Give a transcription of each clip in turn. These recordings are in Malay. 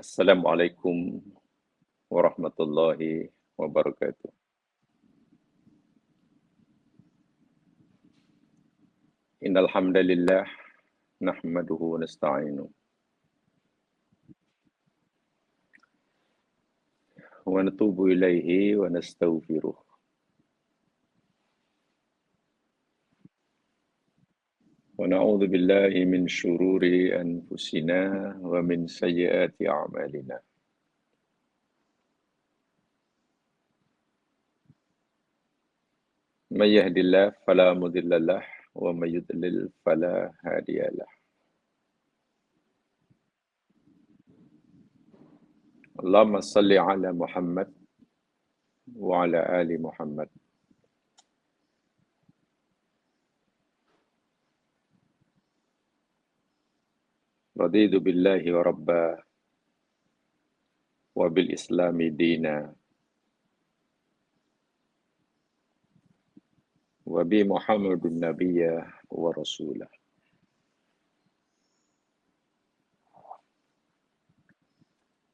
Assalamualaikum warahmatullahi wabarakatuh. Innal hamdalillah nahmaduhu wa nasta'inuhu wa natubu ilaihi wa nastaghfiruh. Wa na'udzu billahi min syururi anfusina wa min sayyiati a'malina. May yahdihillahu fala mudilla lahu wa may yudlil fala hadiya lahu. Allahumma salli ala Muhammad wa ala ali Muhammad. Raditu billahi wa rabba wa bil islami dina wa bi Muhammadun nabiyya wa rasulah.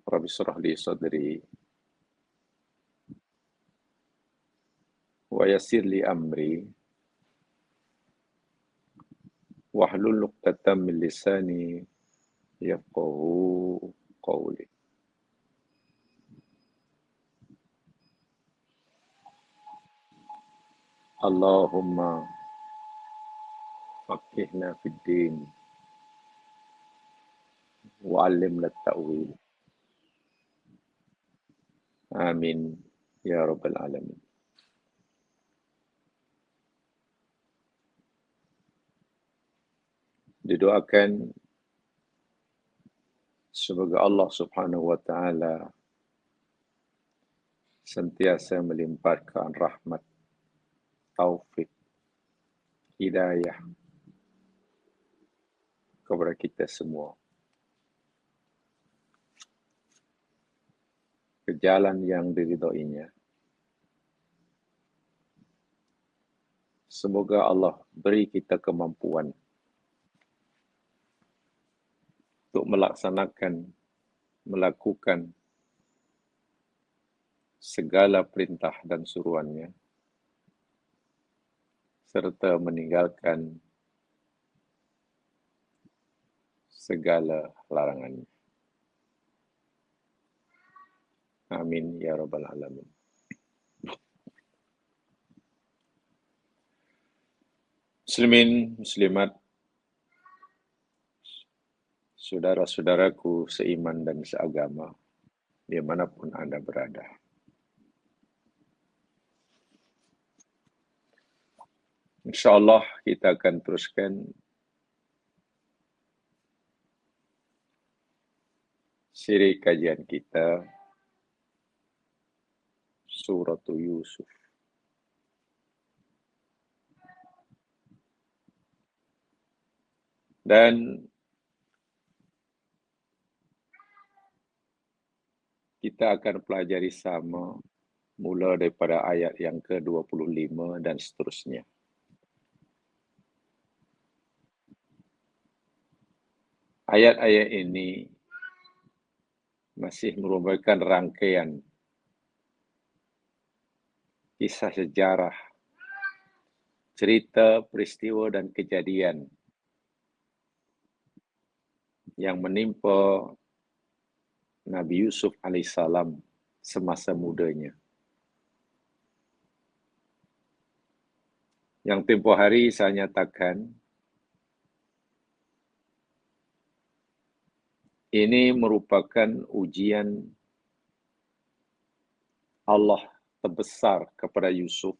Rabbi shrah li sadri wa yassir li amri wahlul 'uqdatam min lisani yafqahu qawli. Allahumma faqihna fid din wa 'allimna at-ta'wil. Amin ya rabbal alamin. Didoakan semoga Allah Subhanahu wa taala sentiasa melimpahkan rahmat, taufik, hidayah kepada kita semua ke jalan yang diridhoinya. Semoga Allah beri kita kemampuan untuk melakukan segala perintah dan suruhannya, serta meninggalkan segala larangannya. Amin ya rabbal alamin. Muslimin, muslimat, saudara-saudaraku seiman dan seagama, dimanapun Anda berada. InsyaAllah kita akan teruskan siri kajian kita Surah Yusuf. Dan kita akan pelajari sama mula daripada ayat yang ke-25 dan seterusnya. Ayat-ayat ini masih merupakan rangkaian kisah sejarah, cerita, peristiwa dan kejadian yang menimpa Nabi Yusuf alaihissalam semasa mudanya. Yang tempoh hari saya nyatakan, ini merupakan ujian Allah terbesar kepada Yusuf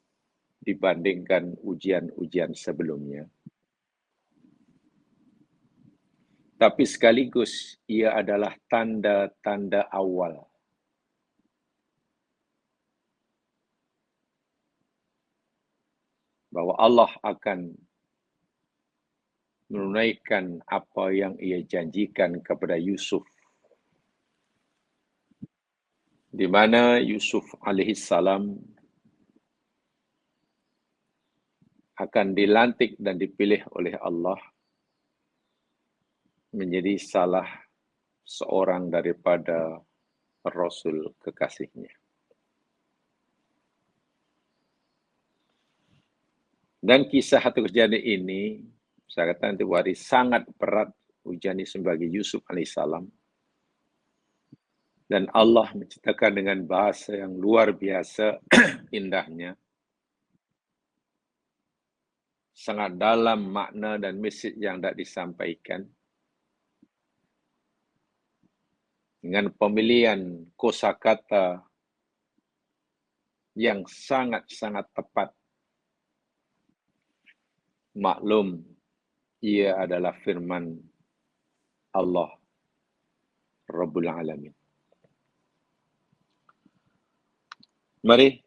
dibandingkan ujian-ujian sebelumnya. Tapi sekaligus ia adalah tanda-tanda awal bahwa Allah akan menunaikan apa yang ia janjikan kepada Yusuf, di mana Yusuf alaihissalam akan dilantik dan dipilih oleh Allah menjadi salah seorang daripada Rasul kekasihnya. Dan kisah atau kejadian ini, saya kata nanti wari sangat berat ujian sebagai Yusuf alaihissalam. Dan Allah menciptakan dengan bahasa yang luar biasa indahnya. Sangat dalam makna dan mesej yang hendak disampaikan. Dengan pemilihan kosakata yang sangat-sangat tepat. Maklum, ia adalah firman Allah Rabbul Alamin. Mari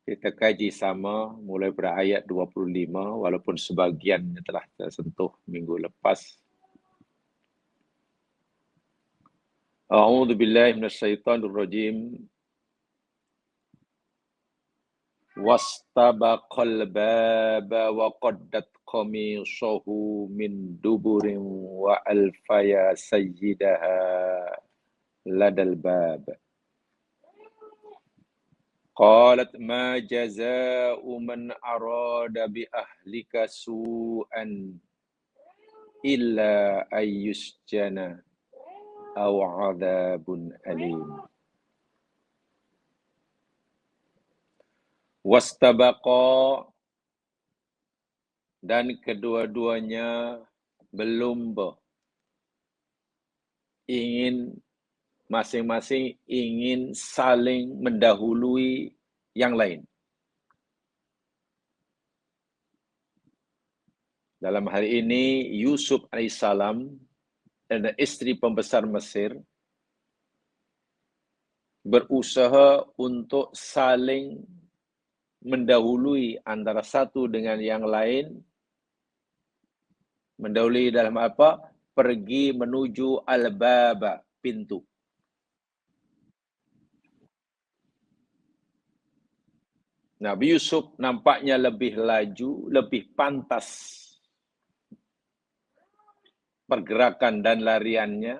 kita kaji sama mulai pada ayat 25, walaupun sebagiannya telah tersentuh minggu lepas. A'udzu billahi minasyaitonir rajim. Wastabaqal baba wa qaddat qamisahu min duburin wa alfaya sayyidaha ladal bab. Qalat ma jazaa'u man arada bi ahlika su'an illa ayyusjana aw 'adzabun alim. Wastabaqa, dan kedua-duanya berlomba, ingin masing-masing ingin saling mendahului yang lain. Dalam hal ini Yusuf alaihissalam dan istri pembesar Mesir berusaha untuk saling mendahului antara satu dengan yang lain. Mendahului dalam apa? Pergi menuju al-baba, pintu. Nabi Yusuf nampaknya lebih laju, lebih pantas pergerakan dan lariannya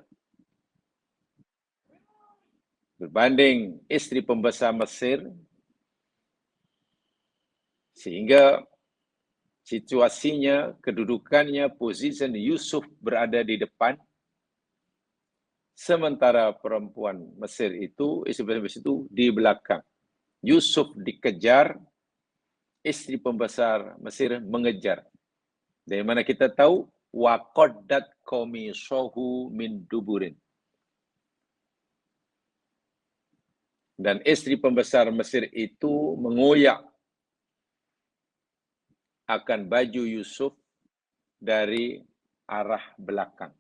berbanding istri pembesar Mesir, sehingga situasinya, kedudukannya, posisi Yusuf berada di depan, sementara perempuan Mesir itu, istri Mesir itu di belakang. Yusuf dikejar, istri pembesar Mesir mengejar. Dari mana kita tahu? Wa qaddat qamisahu min duburin. Dan istri pembesar Mesir itu mengoyak akan baju Yusuf dari arah belakang.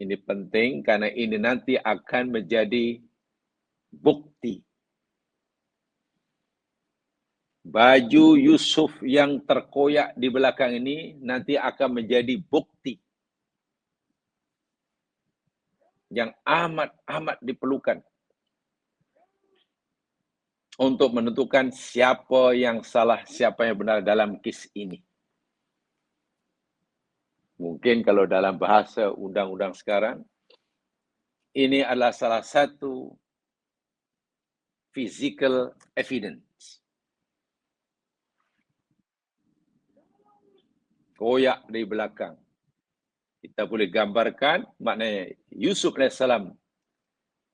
Ini penting karena ini nanti akan menjadi bukti. Baju Yusuf yang terkoyak di belakang ini nanti akan menjadi bukti yang amat diperlukan untuk menentukan siapa yang salah, siapa yang benar dalam kes ini. Mungkin kalau dalam bahasa undang-undang sekarang, ini adalah salah satu physical evidence. Koyak di belakang. Kita boleh gambarkan, maknanya Yusuf AS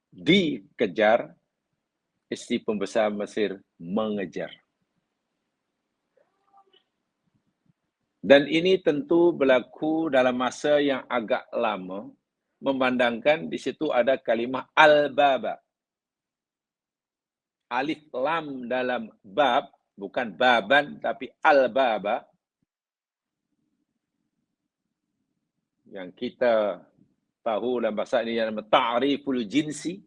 dikejar, istri pembesar Mesir mengejar. Dan ini tentu berlaku dalam masa yang agak lama, memandangkan di situ ada kalimah al-baba. Alif lam dalam bab, bukan baban, tapi al-baba. Yang kita tahu dalam bahasa ini yang ta'riful jinsi.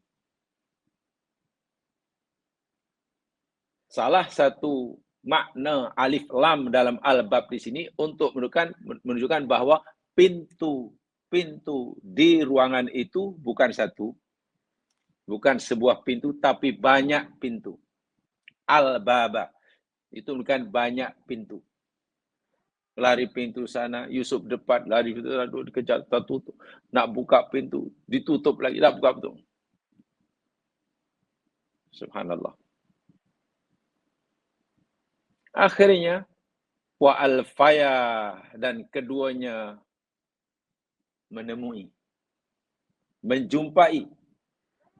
Salah satu makna alif lam dalam al-bab di sini untuk menunjukkan bahwa pintu di ruangan itu bukan satu, bukan sebuah pintu, tapi banyak pintu. Al-baba itu bukan banyak pintu. lari pintu sana, Yusuf depan, lari pintu sana, dikejar, tertutup. Nak buka pintu, ditutup lagi, nak buka pintu. Subhanallah. Akhirnya, wa alfaya, dan keduanya menemui, menjumpai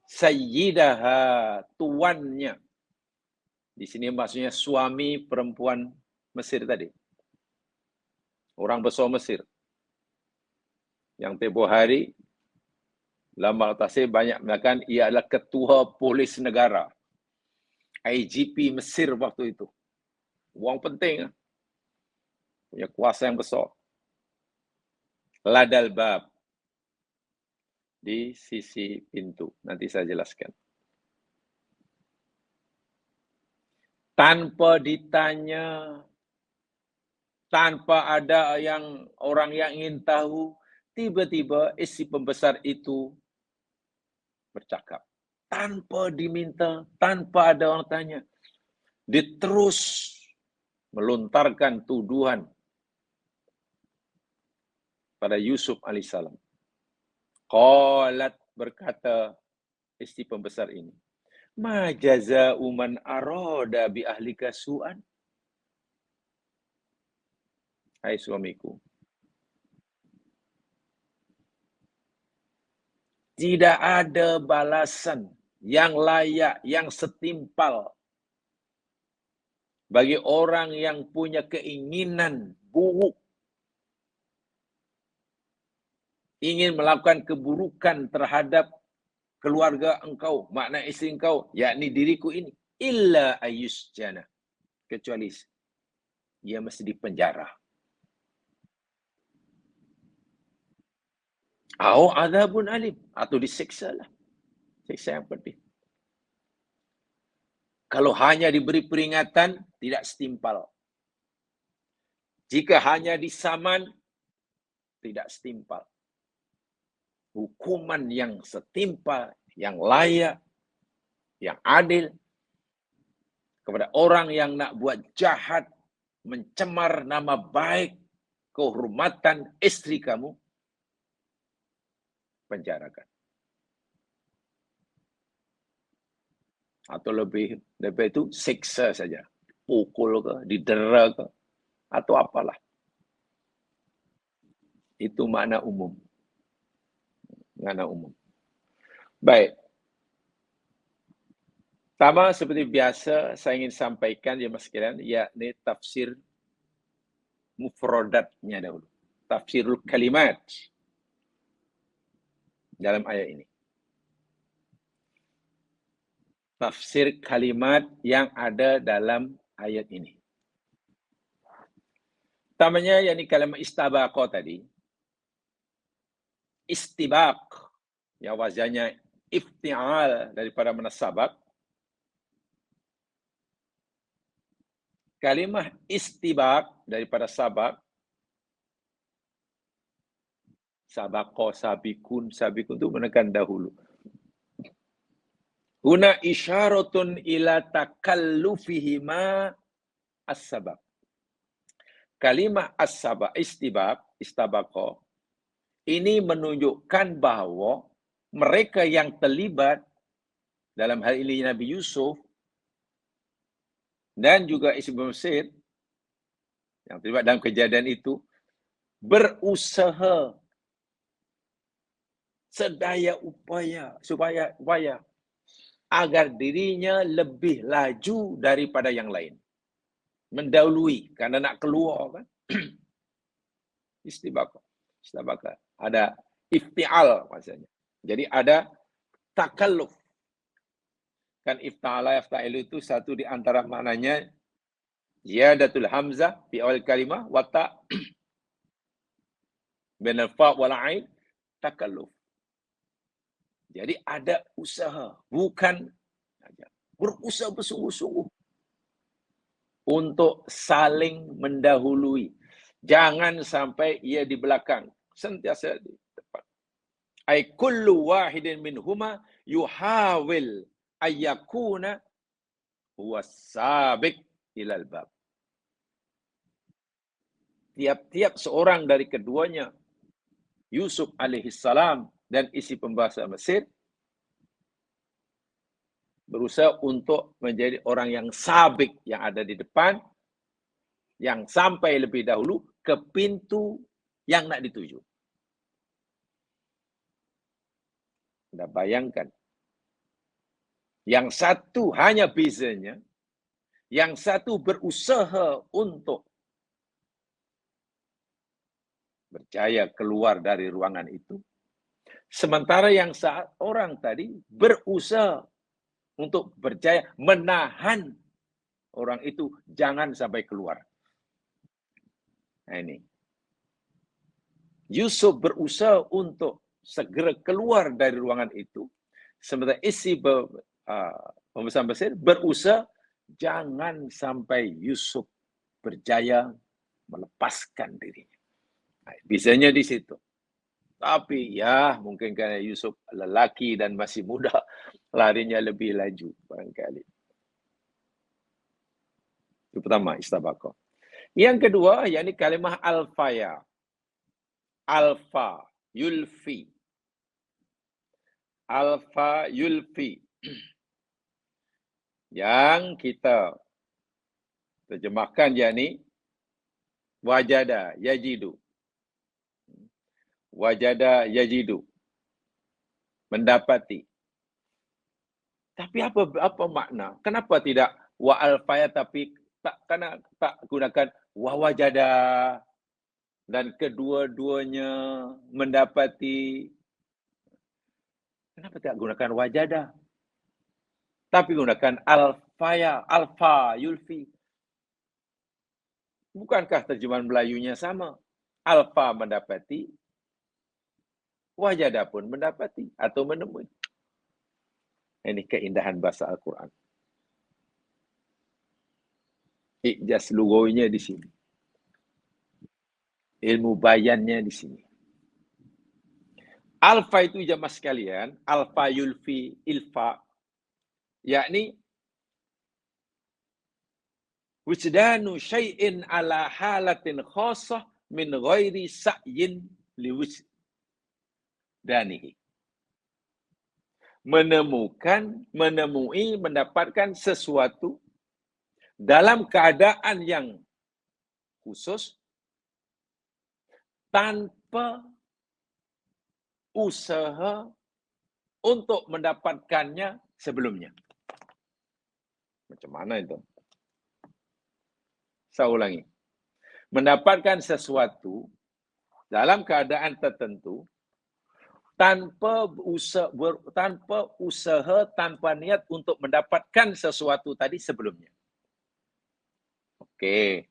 sayyidaha, tuannya. Di sini maksudnya suami perempuan Mesir tadi. Orang besar Mesir. Yang tempoh hari, Lama Tasir banyak mengatakan ia adalah ketua polis negara. IGP Mesir waktu itu. Orang penting. Punya kuasa yang besar. Ladal bab. Di sisi pintu. Nanti saya jelaskan. Tanpa ditanya, tanpa ada orang yang ingin tahu, tiba-tiba isi pembesar itu bercakap. Tanpa diminta, tanpa ada orang tanya. Dia terus melontarkan tuduhan pada Yusuf alaihissalam. Qalat, berkata istri pembesar ini, ma jaza'u man arada bi ahlika su'an. Hai suamiku, tidak ada balasan yang layak, yang setimpal bagi orang yang punya keinginan buruk, ingin melakukan keburukan terhadap keluarga engkau, makna isteri engkau, yakni diriku ini, illa ayyusjana, kecuali ia mesti dipenjara. Atau adzabun alim, atau disiksa lah. Siksa yang pedih. Kalau hanya diberi peringatan, tidak setimpal. Jika hanya disaman, tidak setimpal. Hukuman yang setimpal, yang layak, yang adil, kepada orang yang nak buat jahat, mencemar nama baik, kehormatan istri kamu, penjarakan. Atau lebih itu siksa saja. Pukul ke, didera ke, atau apalah. Itu makna umum. Makna umum. Baik. Sama seperti biasa, saya ingin sampaikan ya mas sekalian, yakni tafsir mufradatnya dahulu. Tafsirul kalimat dalam ayat ini. Tafsir kalimat yang ada dalam ayat ini. Pertamanya, yakni kalimat istabaqa tadi. Istibaq, yang wazannya ifti'al daripada mana sabak. Kalimah istibaq daripada sabak. Sabaqa, sabikun, sabikun itu menekan dahulu. Huna isyaratun ila takallufihima as-sabab. Kalimah as-sabab, istibaq, istabaqa, ini menunjukkan bahawa mereka yang terlibat dalam hal ini Nabi Yusuf dan juga isteri Mesir yang terlibat dalam kejadian itu berusaha sedaya upaya supaya agar dirinya lebih laju daripada yang lain. Mendahului karena nak keluar kan. Istibaqah. Ada iftial maksudnya. Jadi ada takalluf. Kan ifta'ala yafta'il itu satu di antara maknanya ziyadatul hamzah fi awal kalimah wa ta' bainal fa' wal 'ain takalluf. Jadi ada usaha, bukan berusaha bersungguh-sungguh untuk saling mendahului. Jangan sampai ia di belakang, sentiasa di depan. Ai kullu wahidin minhuma yuhawil ayyakuna huwa sabiq ilal bab. tiap-tiap seorang dari keduanya, Yusuf alaihissalam dan isi pembahasa Mesir, berusaha untuk menjadi orang yang sabik yang ada di depan, yang sampai lebih dahulu ke pintu yang nak dituju. Anda bayangkan, yang satu hanya bezanya, yang satu berusaha untuk berjaya keluar dari ruangan itu, sementara yang seorang tadi berusaha untuk berjaya menahan orang itu jangan sampai keluar. Nah ini. Yusuf berusaha untuk segera keluar dari ruangan itu, sementara isi pembesar Mesir berusaha jangan sampai Yusuf berjaya melepaskan dirinya. Nah, bisanya di situ. Tapi ya mungkin karena Yusuf lelaki dan masih muda, larinya lebih laju barangkali. Itu pertama, istabaqah. Yang kedua, yakni kalimah alfaya. Alfa, yulfi. Alfa, yulfi. Yang kita terjemahkan yakni wajada, yajidu. Wajada, yajidu. Mendapati. Tapi apa makna? Kenapa tidak wa alfaya tapi tak gunakan wa wajada dan kedua-duanya mendapati? Kenapa tidak gunakan wajada? Tapi gunakan alfaya, alfa, yulfi. Bukankah terjemahan Melayunya sama? Alfa mendapati, wajada pun mendapati atau menemui. Ini keindahan bahasa Al-Quran. Ijaz lugawinya di sini. Ilmu bayannya di sini. Alfa itu jamaah sekalian, alfa yulfi ilfa, yakni wujdanu syai'in ala halatin khasah min ghairi sa'yin liwujdanihi. Menemui, mendapatkan sesuatu dalam keadaan yang khusus tanpa usaha untuk mendapatkannya sebelumnya. Macam mana itu? Saya ulangi. Mendapatkan sesuatu dalam keadaan tertentu tanpa usaha, tanpa niat untuk mendapatkan sesuatu tadi sebelumnya. Okey.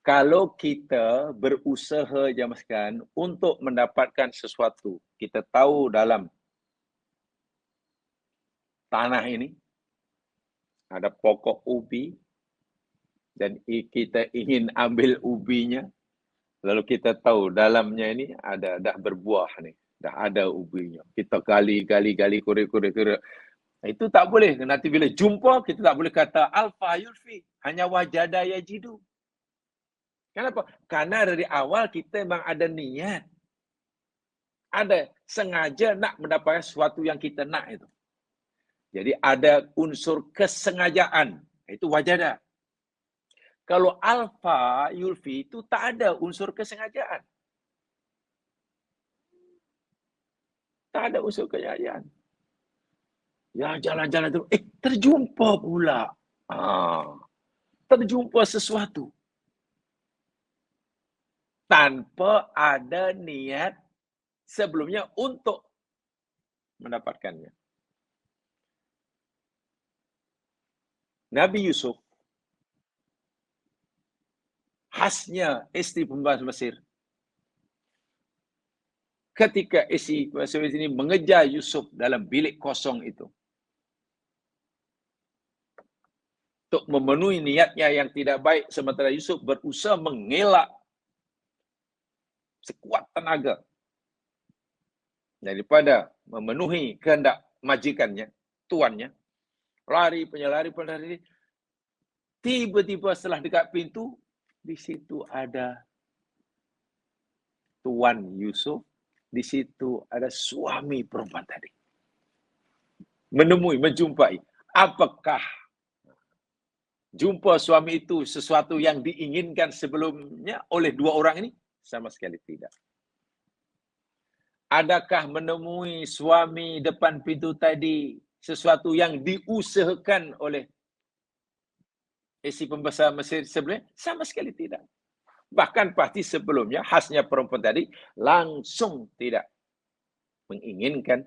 Kalau kita berusaha jamaskan untuk mendapatkan sesuatu, kita tahu dalam tanah ini ada pokok ubi dan kita ingin ambil ubinya, lalu kita tahu dalamnya ini dah berbuah nih, dah ada ubinya. Kita gali, korek. Itu tak boleh. Nanti bila jumpa, kita tak boleh kata alfa yulfi, hanya wajada yajidu. Kenapa? Karena dari awal kita memang ada niat. Ada sengaja nak mendapatkan sesuatu yang kita nak itu. Jadi ada unsur kesengajaan. Itu wajada. Kalau alfa yulfi itu tak ada unsur kesengajaan. Tak ada unsur kesengajaan. Ya jalan-jalan terus. Terjumpa pula. Terjumpa sesuatu. Tanpa ada niat sebelumnya untuk mendapatkannya. Nabi Yusuf, khasnya istri pembahas Mesir, ketika istri pembahas Mesir ini mengejar Yusuf dalam bilik kosong itu, untuk memenuhi niatnya yang tidak baik, sementara Yusuf berusaha mengelak sekuat tenaga daripada memenuhi kehendak majikannya, tuannya, lari. Tiba-tiba setelah dekat pintu, di situ ada Tuan Yusuf, di situ ada suami perempuan tadi. Menemui, menjumpai. Apakah jumpa suami itu sesuatu yang diinginkan sebelumnya oleh dua orang ini? Sama sekali tidak. Adakah menemui suami depan pintu tadi sesuatu yang diusahakan oleh isteri pembesar Mesir sebelumnya? Sama sekali tidak. Bahkan pasti sebelumnya khasnya perempuan tadi langsung tidak menginginkan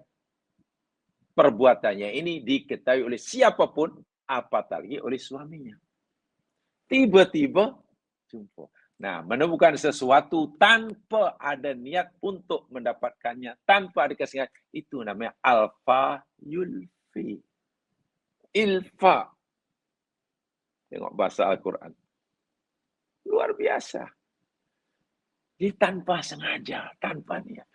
perbuatannya ini diketahui oleh siapapun, apatah lagi oleh suaminya. Tiba-tiba jumpa. Nah, menemukan sesuatu tanpa ada niat untuk mendapatkannya, tanpa ada kesengajaan, itu namanya alfa yulfi. Ilfa. Tengok bahasa Al-Quran. Luar biasa. Jadi tanpa sengaja, tanpa niat.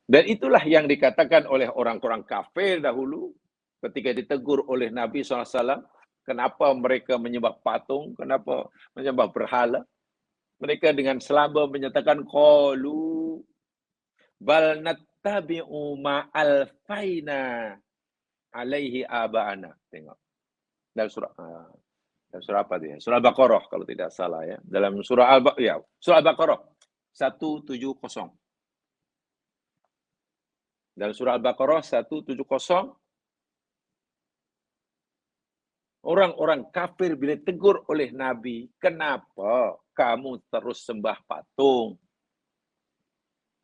Dan itulah yang dikatakan oleh orang-orang kafir dahulu, ketika ditegur oleh Nabi SAW, kenapa mereka menyembah patung, kenapa menyembah berhala. Mereka dengan selamba menyatakan, qalu bal nattabi'u ma alfaina alaihi aba'ana. Tengok. Dalam surah apa dia? Surah Al-Baqarah kalau tidak salah ya. Dalam surah Al-Baqarah 170. Dalam surah Al-Baqarah 170, orang-orang kafir bila tegur oleh Nabi, kenapa kamu terus sembah patung,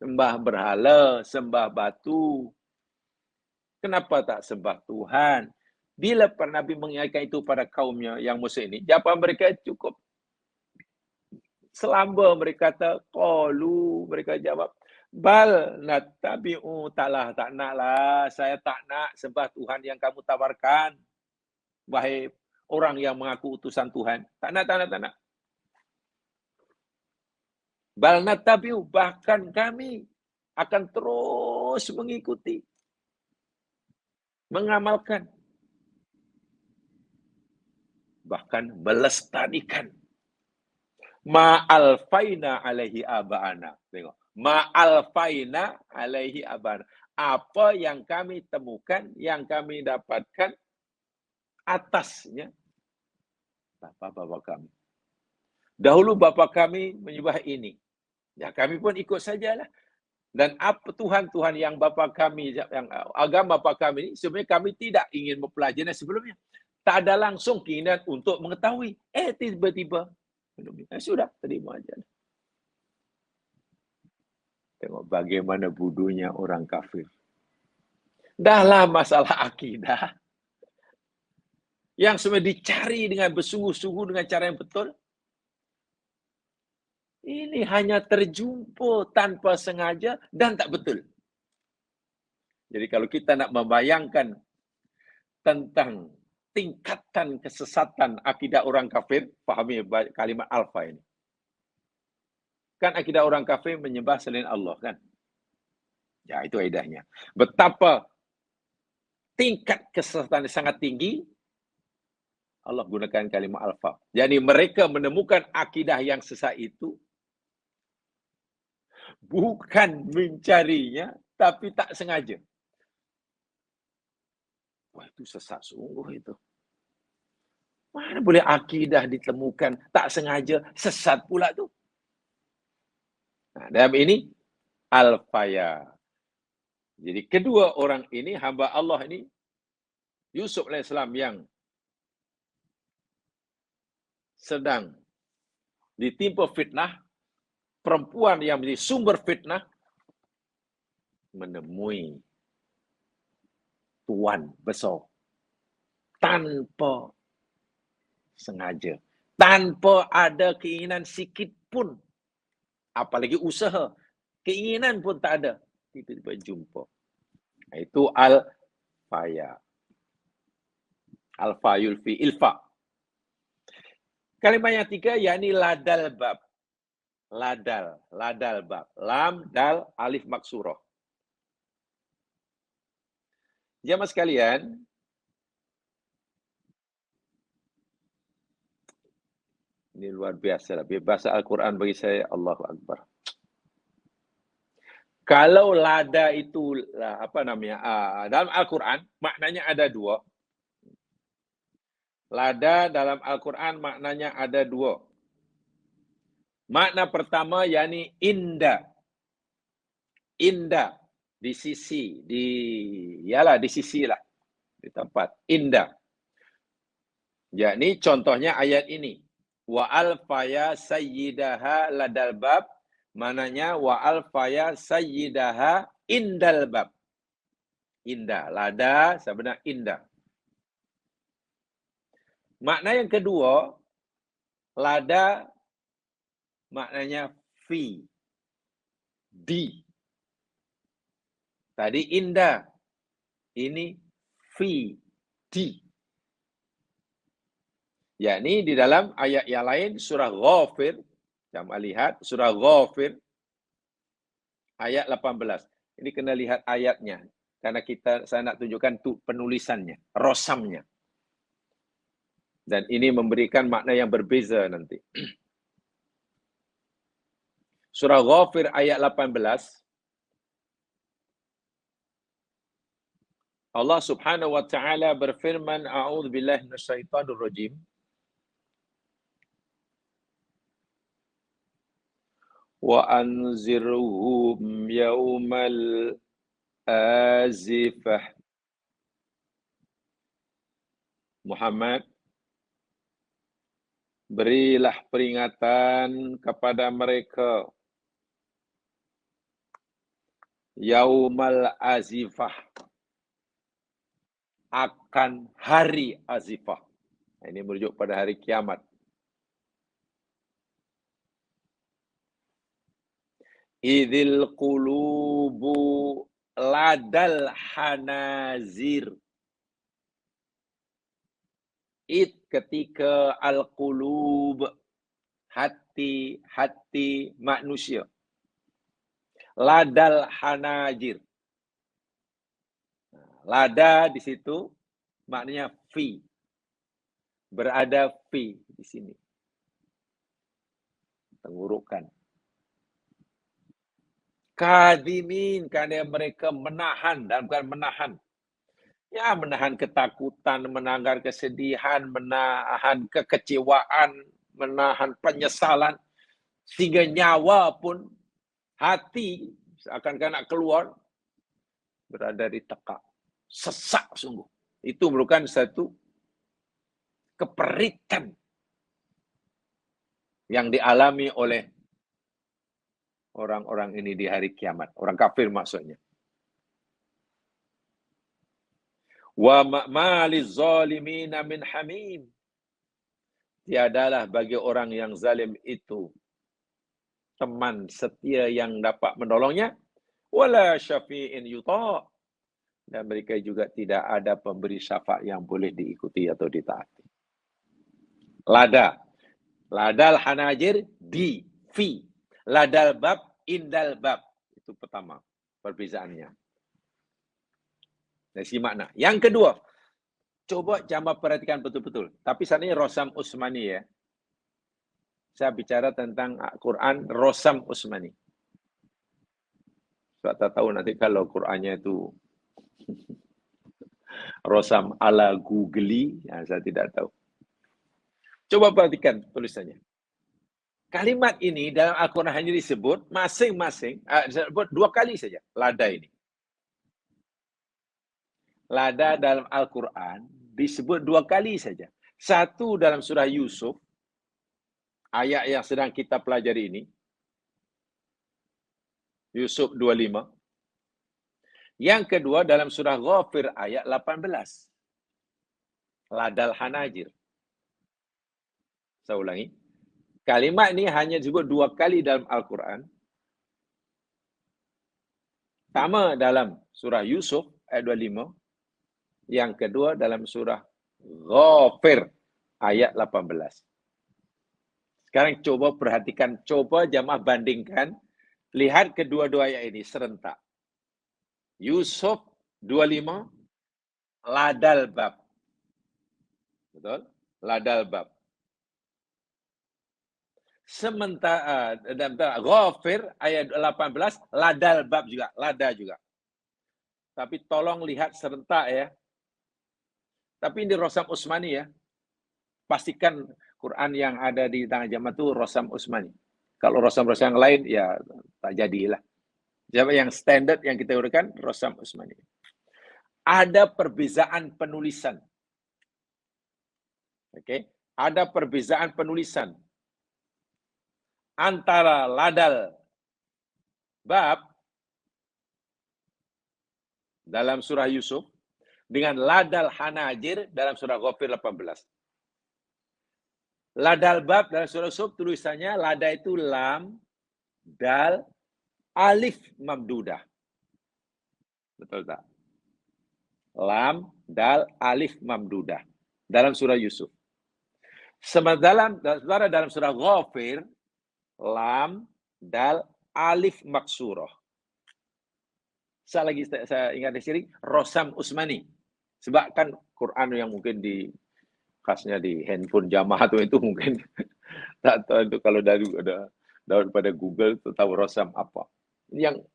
sembah berhala, sembah batu? Kenapa tak sembah Tuhan? Bila Nabi mengingatkan itu pada kaumnya yang musyrik ini, jawapan mereka cukup selamba. Mereka kata, qalu, mereka jawab, bal nattabi'u, tak naklah, saya tak nak sembah Tuhan yang kamu tawarkan. Wahai orang yang mengaku utusan Tuhan. Tak nak. Bal nattabi'u, bahkan kami akan terus mengikuti, mengamalkan, bahkan melestarikan ma'alfaina alaihi aba'ana. Tengok. Ma'alfaina alaihi aba'ana. Apa yang kami temukan, yang kami dapatkan atasnya bapa-bapa kami. Dahulu bapa kami menyembah ini. Ya, kami pun ikut sajalah. Dan apa Tuhan-Tuhan yang bapa kami, yang agama bapa kami ini, sebenarnya kami tidak ingin mempelajari sebelumnya. Tak ada langsung keinginan untuk mengetahui. Tiba-tiba. Sudah, terima aja. Tengok bagaimana bodohnya orang kafir. Dahlah masalah akidah. Yang semua dicari dengan bersungguh-sungguh dengan cara yang betul. Ini hanya terjumpa tanpa sengaja dan tak betul. Jadi kalau kita nak membayangkan tentang tingkatan kesesatan akidah orang kafir, fahami kalimat alfa ini. Kan akidah orang kafir menyembah selain Allah kan? Ya, itu kaidahnya. Betapa tingkat kesesatan sangat tinggi, Allah gunakan kalimat alfa. Jadi mereka menemukan akidah yang sesat itu bukan mencarinya, tapi tak sengaja. Wah, itu sesat sungguh itu. Mana boleh akidah ditemukan tak sengaja, sesat pula tu. Nah, dalam ini al-faya. Jadi kedua orang ini, hamba Allah ini, Yusuf AS yang sedang ditimpa fitnah, perempuan yang menjadi sumber fitnah, menemui tuan besar tanpa sengaja, tanpa ada keinginan sikit pun, apalagi usaha, keinginan pun tak ada, tiba-tiba jumpa. Itu al-faya. Al-fayul fi ilfa. Kalimat yang tiga, yakni ladal bab. Ladal bab. Lam, dal, alif maksurah. Jamaah sekalian, Ini luar biasa lah. Bahasa Al-Quran bagi saya, Allahu Akbar. Kalau lada itu apa namanya? Dalam Al-Quran maknanya ada dua. Lada dalam Al-Quran maknanya ada dua. Makna pertama yakni indah. Indah di sisi, di sisi lah, di tempat indah. Yakni contohnya ayat ini. Wa alfaya sayyidaha ladal bab. Mananya wa alfaya sayyidaha indal bab. Indah. Lada sebenarnya indah. Makna yang kedua, lada maknanya fi. Di. Tadi indah. Ini fi. Di. Yakni di dalam ayat yang lain, surah Ghafir. Jamaah lihat, surah Ghafir. Ayat 18. Ini kena lihat ayatnya. Karena saya nak tunjukkan penulisannya. Rosamnya. Dan ini memberikan makna yang berbeza nanti. Surah Ghafir ayat 18. Allah Subhanahu wa taala berfirman, a'udzubillahi minasyaitonir rajim. Wa anzirhum yaumal azifah. Muhammad, berilah peringatan kepada mereka yaumal azifah, akan hari azifah. Ini merujuk pada hari kiamat. Idzil qulubu ladal hanazir. Ketika al-qulub, hati manusia. Ladal hanajir. Lada di situ maknanya fi. Berada fi di sini. Tenggorokan. Kadimin, karena mereka menahan, dan bukan menahan. Ya, menahan ketakutan, menahan kesedihan, menahan kekecewaan, menahan penyesalan. Sehingga nyawa pun, hati seakan-akan nak keluar, berada di tekak. Sesak sungguh. Itu merupakan satu keperitan yang dialami oleh orang-orang ini di hari kiamat. Orang kafir maksudnya. Wa ma'maliz zalimina min hamim. Tiadalah bagi orang yang zalim itu teman setia yang dapat menolongnya. Wala syafi'in yuta'. Dan mereka juga tidak ada pemberi syafaat yang boleh diikuti atau ditaati. Lada. Ladal hanajir di fi. Ladal bab indal bab. Itu pertama perbezaannya. Dari segi makna. Yang kedua, coba jamaah perhatikan betul-betul. Tapi saat ini Rosam Usmani ya. Saya bicara tentang Quran Rosam Usmani. Saya tak tahu nanti kalau Qurannya itu Rosam ala Google, ya, saya tidak tahu. Coba perhatikan tulisannya. Kalimat ini dalam Al-Quran hanya disebut masing-masing, disebut 2 kali saja, lada ini. Lada dalam Al-Quran disebut 2 kali saja. Satu dalam surah Yusuf, ayat yang sedang kita pelajari ini, Yusuf 25. Yang kedua dalam surah Ghafir ayat 18. Ladal hanajir. Saya ulangi. Kalimat ini hanya disebut 2 kali dalam Al-Quran. Pertama dalam surah Yusuf ayat 25. Yang kedua dalam surah Ghafir ayat 18. Sekarang coba perhatikan, coba jamaah bandingkan. Lihat kedua-dua ayat ini serentak. Yusuf 25, ladal bab. Betul? Ladal bab. Sementara dalam Ghafir ayat 18 ladal bab juga, lada juga. Tapi tolong lihat serentak ya. Tapi ini Rosam Usmani ya. Pastikan Quran yang ada di tangan jamaah itu Rosam Usmani. Kalau Rosam-Rosam yang lain ya tak jadilah. Siapa yang standar yang kita gunakan Rosam Usmani. Ada perbezaan penulisan. Oke, ada perbezaan penulisan antara ladal bab dalam surah Yusuf dengan ladal hanajir dalam surah Ghafir 18. Ladal bab dalam surah Yusuf tulisannya lada itu lam, dal, alif mamdudah. Betul tak? Lam, dal, alif mamdudah dalam surah Yusuf. Sementara dalam surah Ghafir lam, dal, alif maksurah. Saya ingat di sini Rosam Usmani. Sebab kan Quran yang mungkin di khasnya di handphone jamaah itu mungkin tak tahu itu kalau dari daripada Google itu tahu Rosam apa. Yang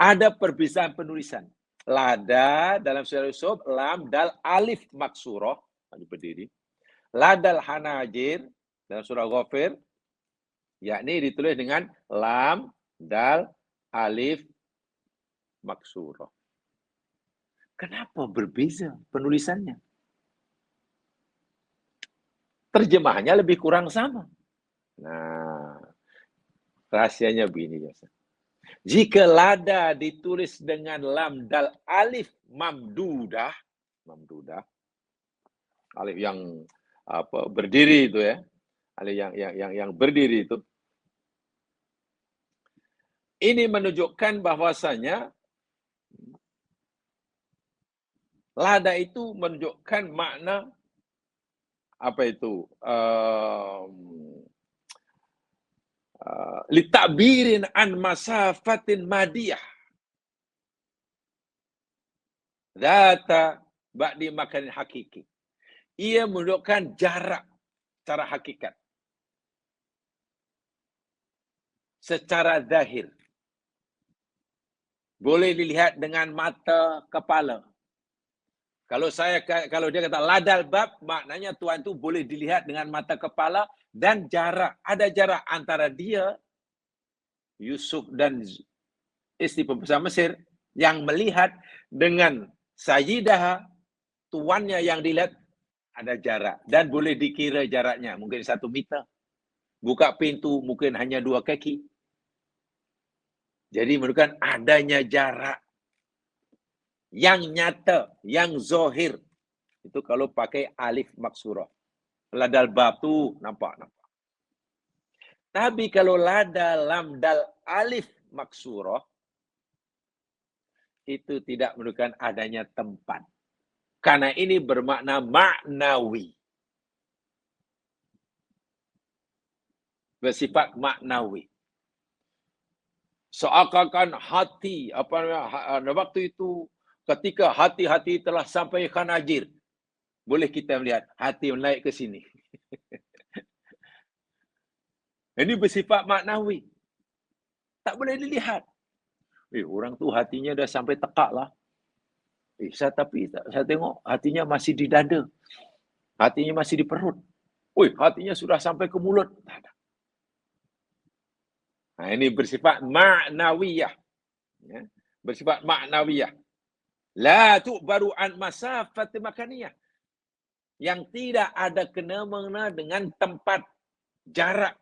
ada perbedaan penulisan. Lada dalam surah Yusuf lam, dal, alif maksurah berdiri. Ladal hanajir dalam surah Ghafir yakni ditulis dengan lam, dal, alif maksurah. Kenapa berbeza penulisannya? Terjemahnya lebih kurang sama. Nah, rahasianya begini. Jika lada ditulis dengan lam, dal, alif mamdudah, alif yang berdiri itu ya, alif yang berdiri itu, ini menunjukkan bahwasanya lada itu menunjukkan makna apa itu? Litakbirin an masafatin madiyah. Data ba'di makanin hakiki. Ia menunjukkan jarak secara hakikat. Secara zahir. Boleh dilihat dengan mata kepala. Kalau dia kata ladal bab, maknanya Tuhan itu boleh dilihat dengan mata kepala dan jarak. Ada jarak antara dia, Yusuf dan istri pembesar Mesir yang melihat dengan Sayyidah, tuannya yang dilihat ada jarak. Dan boleh dikira jaraknya, mungkin 1 meter. Buka pintu mungkin hanya 2 kaki. Jadi menunjukkan adanya jarak yang nyata, yang zohir. Itu kalau pakai alif maksurah. Ladal bab tu nampak. Tapi kalau lada lam dal alif maksurah, itu tidak menunjukkan adanya tempat. Karena ini bermakna maknawi. Bersifat maknawi. Seakan-akan hati, waktu itu ketika hati-hati telah sampai khanajir, boleh kita melihat hati naik ke sini. Ini bersifat maknawi. Tak boleh dilihat. Orang tu hatinya dah sampai tekak lah. Tapi saya tengok hatinya masih di dada. Hatinya masih di perut. Hatinya sudah sampai ke mulut. Tak ada. Nah, ini bersifat maknawiyah. Ya, bersifat maknawiyah. La tu'baru an masafat makaniyah. Yang tidak ada kena-mengena dengan tempat, jarak.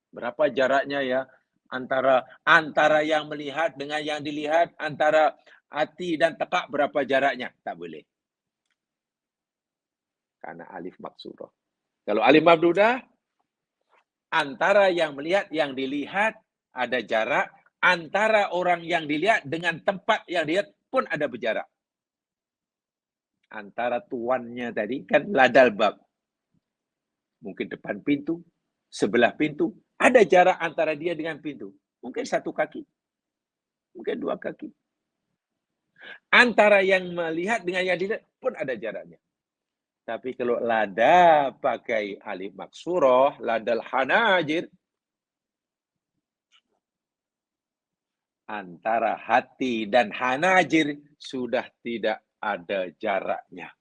Berapa jaraknya ya antara yang melihat dengan yang dilihat, antara hati dan tekak berapa jaraknya? Tak boleh. Karena alif maksurah. Kalau alif mamdudah, antara yang melihat, yang dilihat ada jarak. Antara orang yang dilihat dengan tempat yang dilihat pun ada berjarak. Antara tuannya tadi kan ladal bab. Mungkin depan pintu, sebelah pintu. Ada jarak antara dia dengan pintu. Mungkin 1 kaki. Mungkin 2 kaki. Antara yang melihat dengan yang dilihat pun ada jaraknya. Tapi kalau lada pakai alif maksurah, ladal hanajir, antara hati dan hanajir sudah tidak ada jaraknya.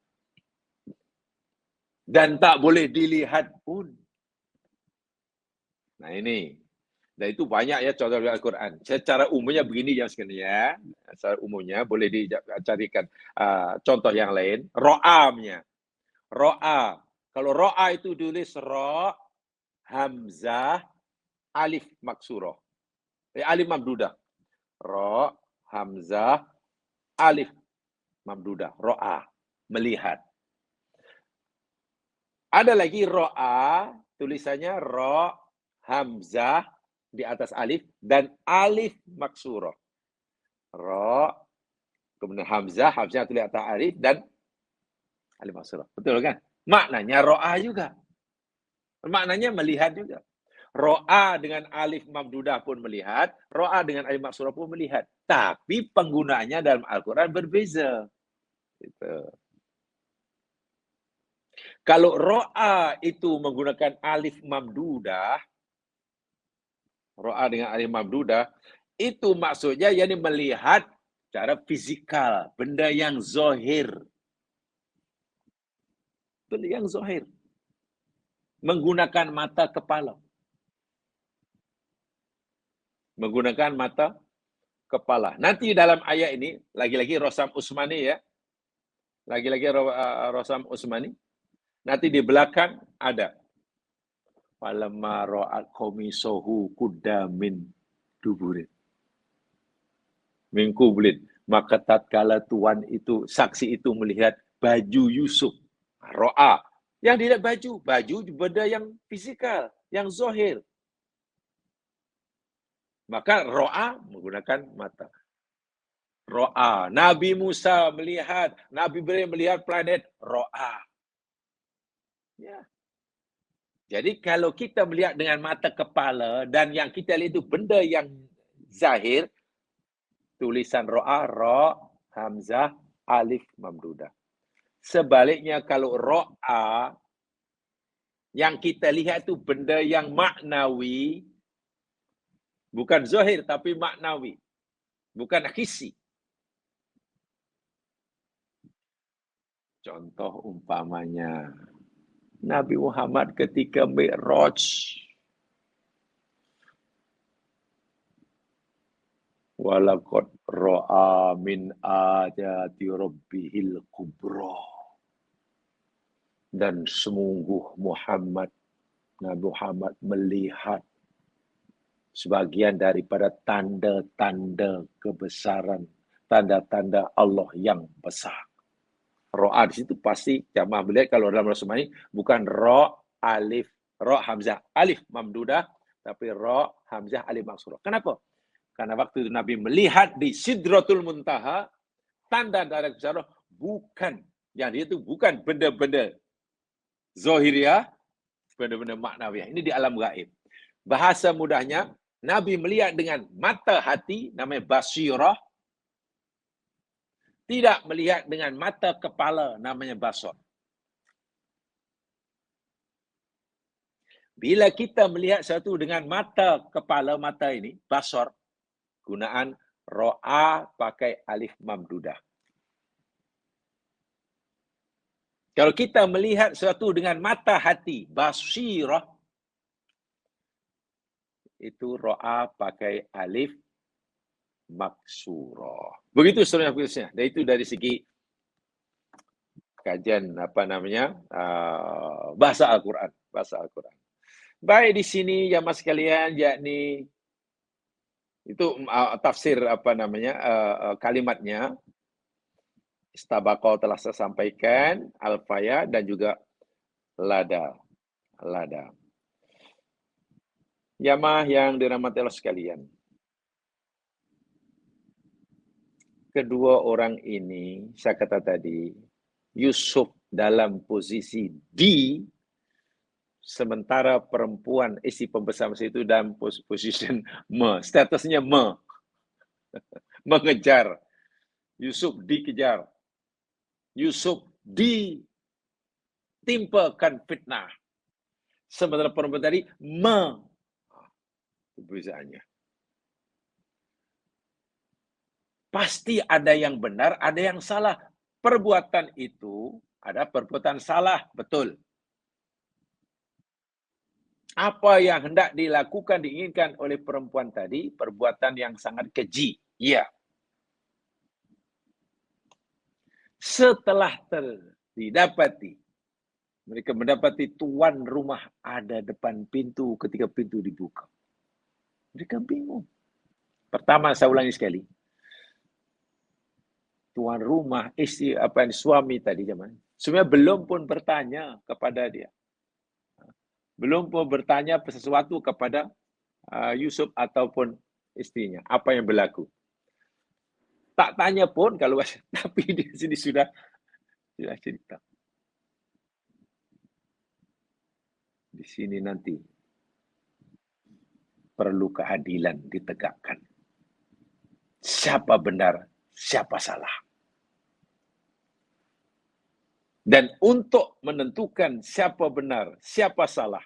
Dan tak boleh dilihat pun. Nah ini. Dan itu banyak ya contoh dari Al-Quran. Secara umumnya begini ya sebenarnya. Secara umumnya boleh dicarikan contoh yang lain. Ro'amnya. Ro'a. Kalau ro'a itu tulis ro, hamzah, alif maksurah. Alif mamdudah. Ro, hamzah, alif mamdudah. Ro'a. Melihat. Ada lagi ro'a, tulisannya ro, hamzah, di atas alif, dan alif maksurah. Ro, kemudian hamzah, hamzah tulis atas alif, dan alif maksurah. Betul kan? Maknanya ro'a juga. Maknanya melihat juga. Ro'a dengan alif mamdudah pun melihat, ro'a dengan alif maksurah pun melihat. Tapi penggunaannya dalam Al-Quran berbeza. Gitu. Kalau ro'a itu menggunakan alif mamdudah, ro'a dengan alif mamdudah, itu maksudnya yakni melihat secara fisikal, benda yang zahir. Benda yang zahir. Menggunakan mata kepala. Menggunakan mata kepala. Nanti dalam ayat ini, lagi-lagi Rosam Usmani ya. Lagi-lagi Rosam Usmani. Nanti di belakang ada. Falamma ra'at qamisahu qudda min duburin. Min qublin. Maka tatkala tuan itu, saksi itu melihat baju Yusuf. Ro'a. Yang dilihat baju benda yang fisikal, yang zahir. Maka ro'a menggunakan mata. Ro'a. Nabi Musa melihat, Nabi Ibrahim melihat planet ro'a. Ya. Jadi kalau kita melihat dengan mata kepala dan yang kita lihat itu benda yang zahir, tulisan ro'a, ro, hamzah, alif, mamdudah. Sebaliknya kalau ro'a, yang kita lihat itu benda yang maknawi, bukan zahir tapi maknawi, bukan hissi. Contoh umpamanya, Nabi Muhammad ketika Mi'raj, walaqad ra'a min ayati rabbihil kubra. Dan sungguh Nabi Muhammad melihat sebagian daripada tanda-tanda kebesaran, tanda-tanda Allah yang besar. Ro'a di situ pasti jamaah melihat kalau dalam Rasul ini bukan ro alif, ro hamzah alif mamdudah, tapi ro hamzah alif maksurah. Kenapa? Karena waktu itu Nabi melihat di Sidratul Muntaha, tanda-tanda kebesaran bukan yang itu bukan benda-benda zahiriah, benda-benda maknawiyah. Ini di alam gaib. Bahasa mudahnya, Nabi melihat dengan mata hati, namanya basirah, tidak melihat dengan mata kepala, namanya basar. Bila kita melihat sesuatu dengan mata kepala, mata ini, basar, gunaan ro'a pakai alif mamdudah. Kalau kita melihat sesuatu dengan mata hati, basirah, itu ro'a pakai alif maksurah. Begitu seterusnya. Dan itu dari segi kajian bahasa Al-Quran. Baik di sini jamaah sekalian, yakni itu tafsir kalimatnya. Istabaqah telah saya sampaikan, al-faya dan juga lada. Jamaah yang dirahmati Allah sekalian. Kedua orang ini, saya kata tadi, Yusuf dalam posisi di, sementara perempuan isi pembesar Mesir itu dalam posisi statusnya mengejar. Yusuf dikejar. Yusuf timpakan fitnah. Sementara perempuan tadi itu bezaannya. Pasti ada yang benar, ada yang salah. Perbuatan itu ada perbuatan salah, betul. Apa yang hendak dilakukan, diinginkan oleh perempuan tadi, perbuatan yang sangat keji. Ya. Setelah didapati, mereka mendapati tuan rumah ada depan pintu ketika pintu dibuka. Mereka bingung. Pertama, saya ulangi sekali. Tuan rumah, istri, suami tadi zaman, sebenarnya belum pun bertanya kepada dia. Belum pun bertanya sesuatu kepada Yusuf ataupun istrinya. Apa yang berlaku. Tak tanya pun kalau tapi di sini sudah cerita. Di sini nanti perlu keadilan ditegakkan. Siapa benar, siapa salah. Dan untuk menentukan siapa benar, siapa salah,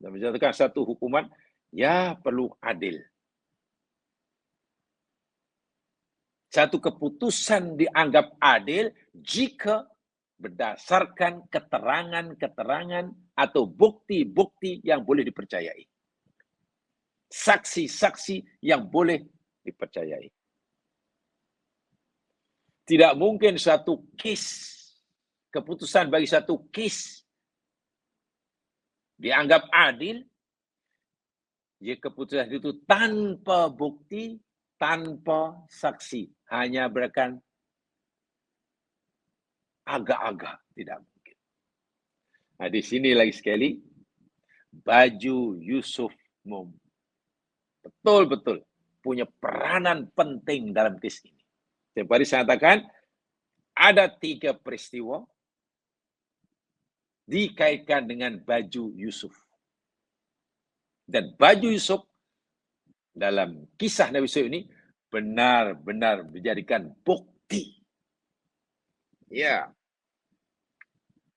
dan menjatuhkan satu hukuman, ya perlu adil. Satu keputusan dianggap adil jika berdasarkan keterangan-keterangan atau bukti-bukti yang boleh dipercayai. Saksi-saksi yang boleh dipercayai. Tidak mungkin satu kes, keputusan bagi satu kes dianggap adil jika keputusan itu tanpa bukti, tanpa saksi, hanya berikan agak-agak, tidak mungkin. Nah, di sini lagi sekali, baju Yusuf betul-betul punya peranan penting dalam kes ini. Seperti saya katakan, ada 3 peristiwa dikaitkan dengan baju Yusuf. Dan baju Yusuf dalam kisah Nabi Yusuf ini benar-benar dijadikan bukti. Ya.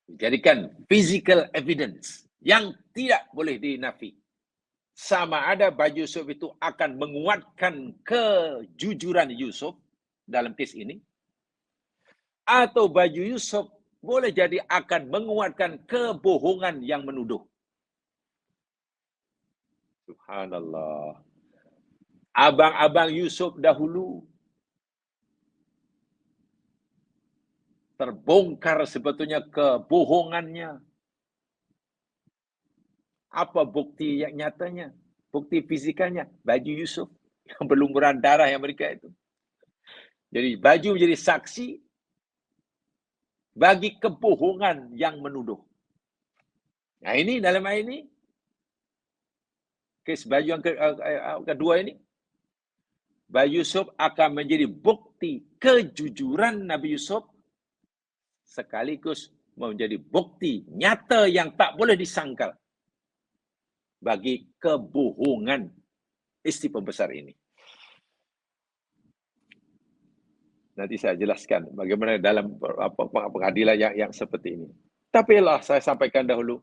Dijadikan physical evidence yang tidak boleh dinafi. Sama ada baju Yusuf itu akan menguatkan kejujuran Yusuf dalam kes ini, atau baju Yusuf boleh jadi akan menguatkan kebohongan yang menuduh. Subhanallah. Abang-abang Yusuf dahulu terbongkar sebetulnya kebohongannya. Apa bukti yang nyatanya? Bukti fizikalnya, baju Yusuf yang berlumuran darah yang mereka itu. Jadi baju menjadi saksi bagi kebohongan yang menuduh. Nah ini dalam ayat ini, kes baju yang kedua ini, baju Yusuf akan menjadi bukti kejujuran Nabi Yusuf sekaligus menjadi bukti nyata yang tak boleh disangkal bagi kebohongan istri pembesar ini. Nanti saya jelaskan bagaimana dalam pengadilan yang seperti ini. Tapi lah saya sampaikan dahulu,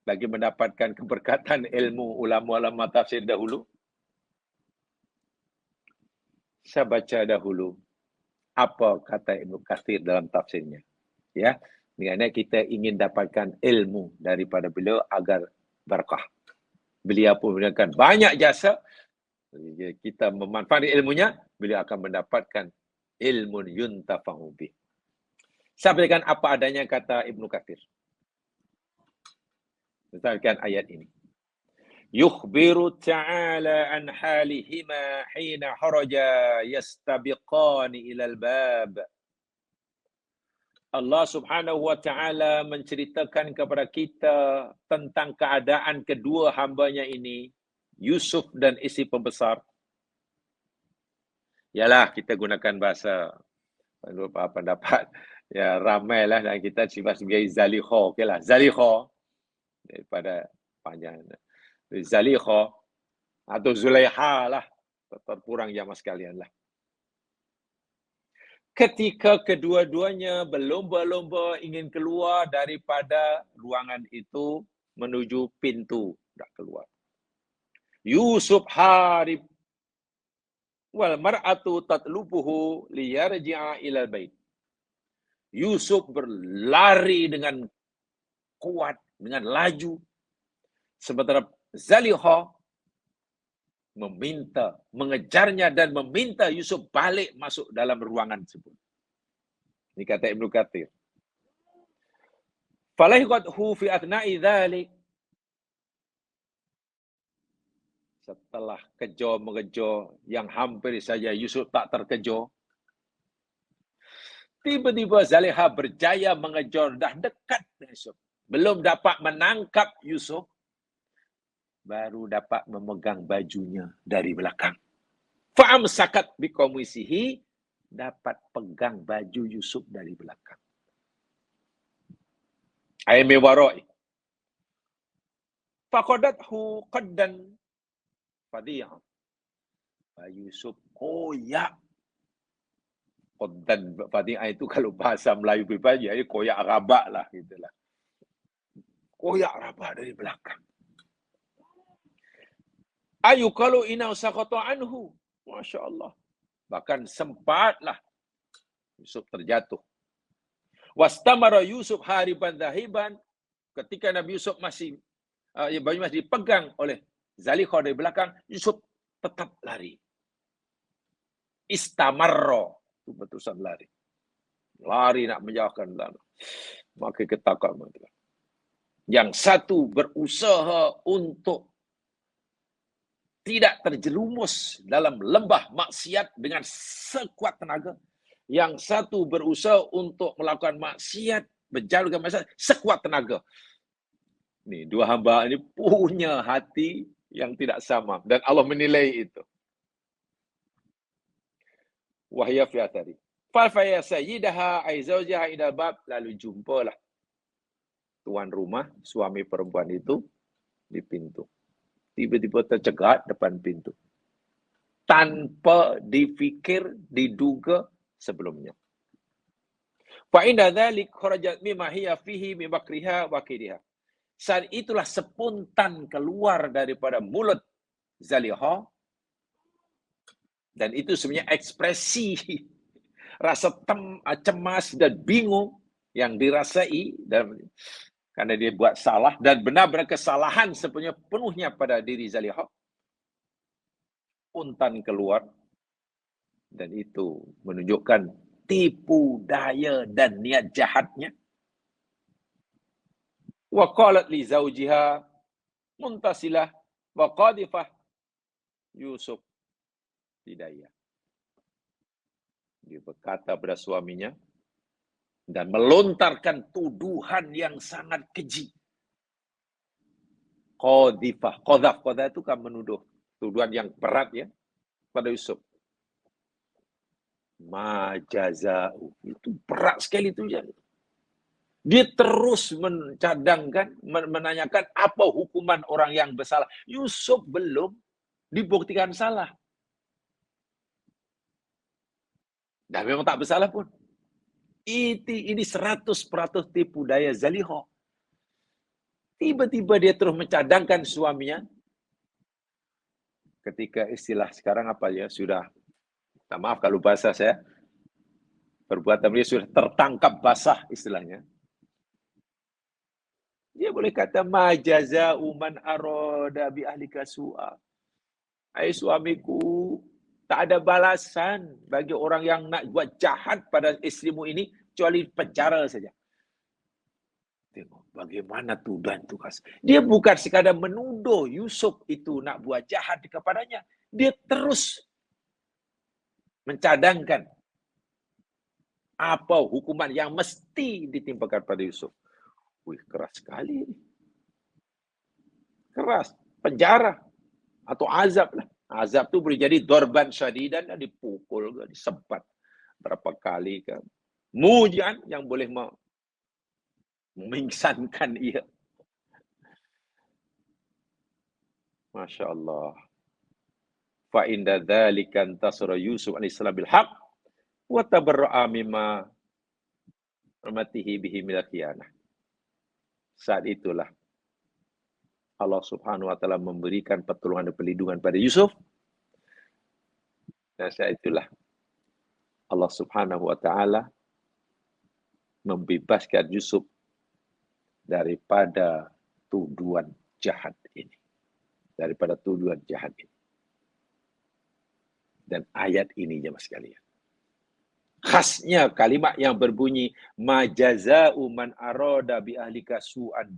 bagi mendapatkan keberkatan ilmu ulama-ulama tafsir dahulu, saya baca dahulu apa kata Ibnu Katsir dalam tafsirnya. Ya, kerana kita ingin dapatkan ilmu daripada beliau agar berkah. Beliau pun memberikan banyak jasa. Kita memanfaatkan ilmunya, beliau akan mendapatkan ilmu yuntafa'u bih. Saya berikan apa adanya kata Ibnu Katsir. Misalkan ayat ini. Yukhbiru ta'ala an halihima hina haraja yastabiqani ilal bab. Allah Subhanahu wa taala menceritakan kepada kita tentang keadaan kedua hambanya ini, Yusuf dan isteri pembesar. Yalah, kita gunakan bahasa pendapat ya ramailah dan kita sifat sebagai Zalikha, okeylah, Zalikha daripada panjang. Zalikha atau Zulaiha lah, terkurang jamaah sekalian lah. Ketika kedua-duanya berlomba-lomba ingin keluar daripada ruangan itu menuju pintu, tak keluar. Yusuf harib wal mar'atu tatlubuhu liyarji'a ilal bait. Yusuf berlari dengan kuat, dengan laju. Sementara Zaliha mengejarnya dan meminta Yusuf balik masuk dalam ruangan tersebut. Ini kata Ibnu Katsir. Falahiqathu fi athna'i dzalik. Setelah kejar-mengejar yang hampir saja Yusuf tak terkejar, tiba-tiba Zaliha berjaya mengejar, dah dekat Yusuf. Belum dapat menangkap Yusuf, baru dapat memegang bajunya dari belakang. Fa'amsakat biqamisihi, dapat pegang baju Yusuf dari belakang. Aymi warai. Faqadathu qaddan fadiyah. Yusuf koyak. Qaddan fadiyah itu kalau bahasa Melayu pribadi, koyak rabak lah. Gitulah. Koyak rabak dari belakang. Ayu kalau inau saqata anhu. Masya Allah. Bahkan sempatlah Yusuf terjatuh. Wastamara Yusuf hariban dhahiban. Ketika Nabi Yusuf masih dipegang oleh Zaliha dari belakang, Yusuf tetap lari. Istamarro. Itu betusan lari. Lari nak menjauhkan lama. Maka ketakutan. Yang satu berusaha untuk tidak terjerumus dalam lembah maksiat dengan sekuat tenaga. Yang satu berusaha untuk melakukan maksiat, berjauh dengan maksiat, sekuat tenaga. Nih, dua hamba ini punya hati yang tidak sama. Dan Allah menilai itu. Wahya fi athari. Falfaya sayyidaha aizawjaha idal bab. Lalu jumpalah tuan rumah, suami perempuan itu di pintu. Tiba-tiba tercegat depan pintu. Tanpa difikir, diduga sebelumnya. Fa'inda dhalik kharajat mimma hiya fihi mibakriha wa kidiha. Saat itulah spontan keluar daripada mulut Zaliha. Dan itu sebenarnya ekspresi rasa cemas dan bingung yang dirasai karena dia buat salah dan benar-benar kesalahan sepenuhnya penuhnya pada diri Zaliha. Spontan keluar dan itu menunjukkan tipu daya dan niat jahatnya. Wa qalat li zawjiha muntasilah wa qadifah Yusuf hidayah. Dia berkata pada suaminya dan melontarkan tuduhan yang sangat keji. Qadifah, qadhaf itu kan menuduh, tuduhan yang berat ya pada Yusuf. Ma jaza'u, itu berat sekali itu ya. Dia terus mencadangkan, menanyakan apa hukuman orang yang bersalah. Yusuf belum dibuktikan salah. Dan memang tak bersalah pun. Ini 100% tipu daya Zaliha. Tiba-tiba dia terus mencadangkan suaminya. Ketika istilah sekarang apa ya, sudah, maaf kalau bahasa saya, perbuatan dia sudah tertangkap basah istilahnya. Dia boleh kata, ma jaza'u man arada bi ahlika su'a. Hai suamiku, tak ada balasan bagi orang yang nak buat jahat pada istrimu ini, kecuali penjara saja. Tengok bagaimana tuduhan itu. Dia bukan sekadar menuduh Yusuf itu nak buat jahat kepadanya. Dia terus mencadangkan apa hukuman yang mesti ditimpakan pada Yusuf. Wih, keras sekali. Keras. Penjara. Atau azab lah. Azab itu boleh jadi dorban syadidan, dipukul, disempat berapa kali kan. Mujian yang boleh memingsankan ia. Masya Allah. Fa inda dzalika tasara Yusuf alaihissalam bil haq wa tabarra'a mimma amatihi bihi minal khiyanah. Saat itulah Allah Subhanahu wa taala memberikan pertolongan dan perlindungan pada Yusuf. Dan saat itulah Allah Subhanahu wa taala membebaskan Yusuf daripada tuduhan jahat ini. Daripada tuduhan jahat ini. Dan ayat ini jemaah sekalian. Khasnya kalimat yang berbunyi majaza'u man arada bi ahlika su'an.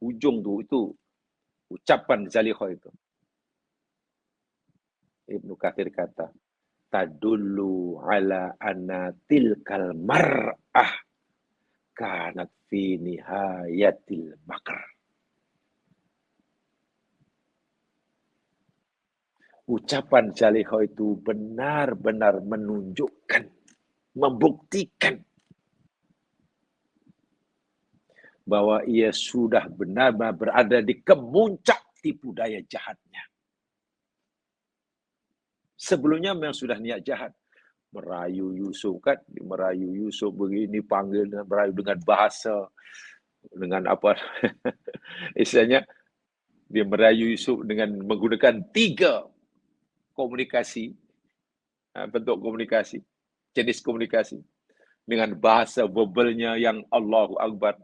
Ujung tu itu ucapan Zalikhah itu. Ibnu Katsir kata, tadullu ala anna tilkal mar'ah kanat fi nihayatil makr. Ucapan Zalikhah itu benar-benar menunjukkan, membuktikan bahwa ia sudah benar-benar berada di kemuncak tipu daya jahatnya. Sebelumnya memang sudah niat jahat. Merayu Yusuf kan, merayu Yusuf begini, panggil, merayu dengan bahasa, dengan apa, istilahnya, dia merayu Yusuf dengan menggunakan 3 komunikasi, bentuk komunikasi, jenis komunikasi, dengan bahasa verbalnya yang Allahu Akbar.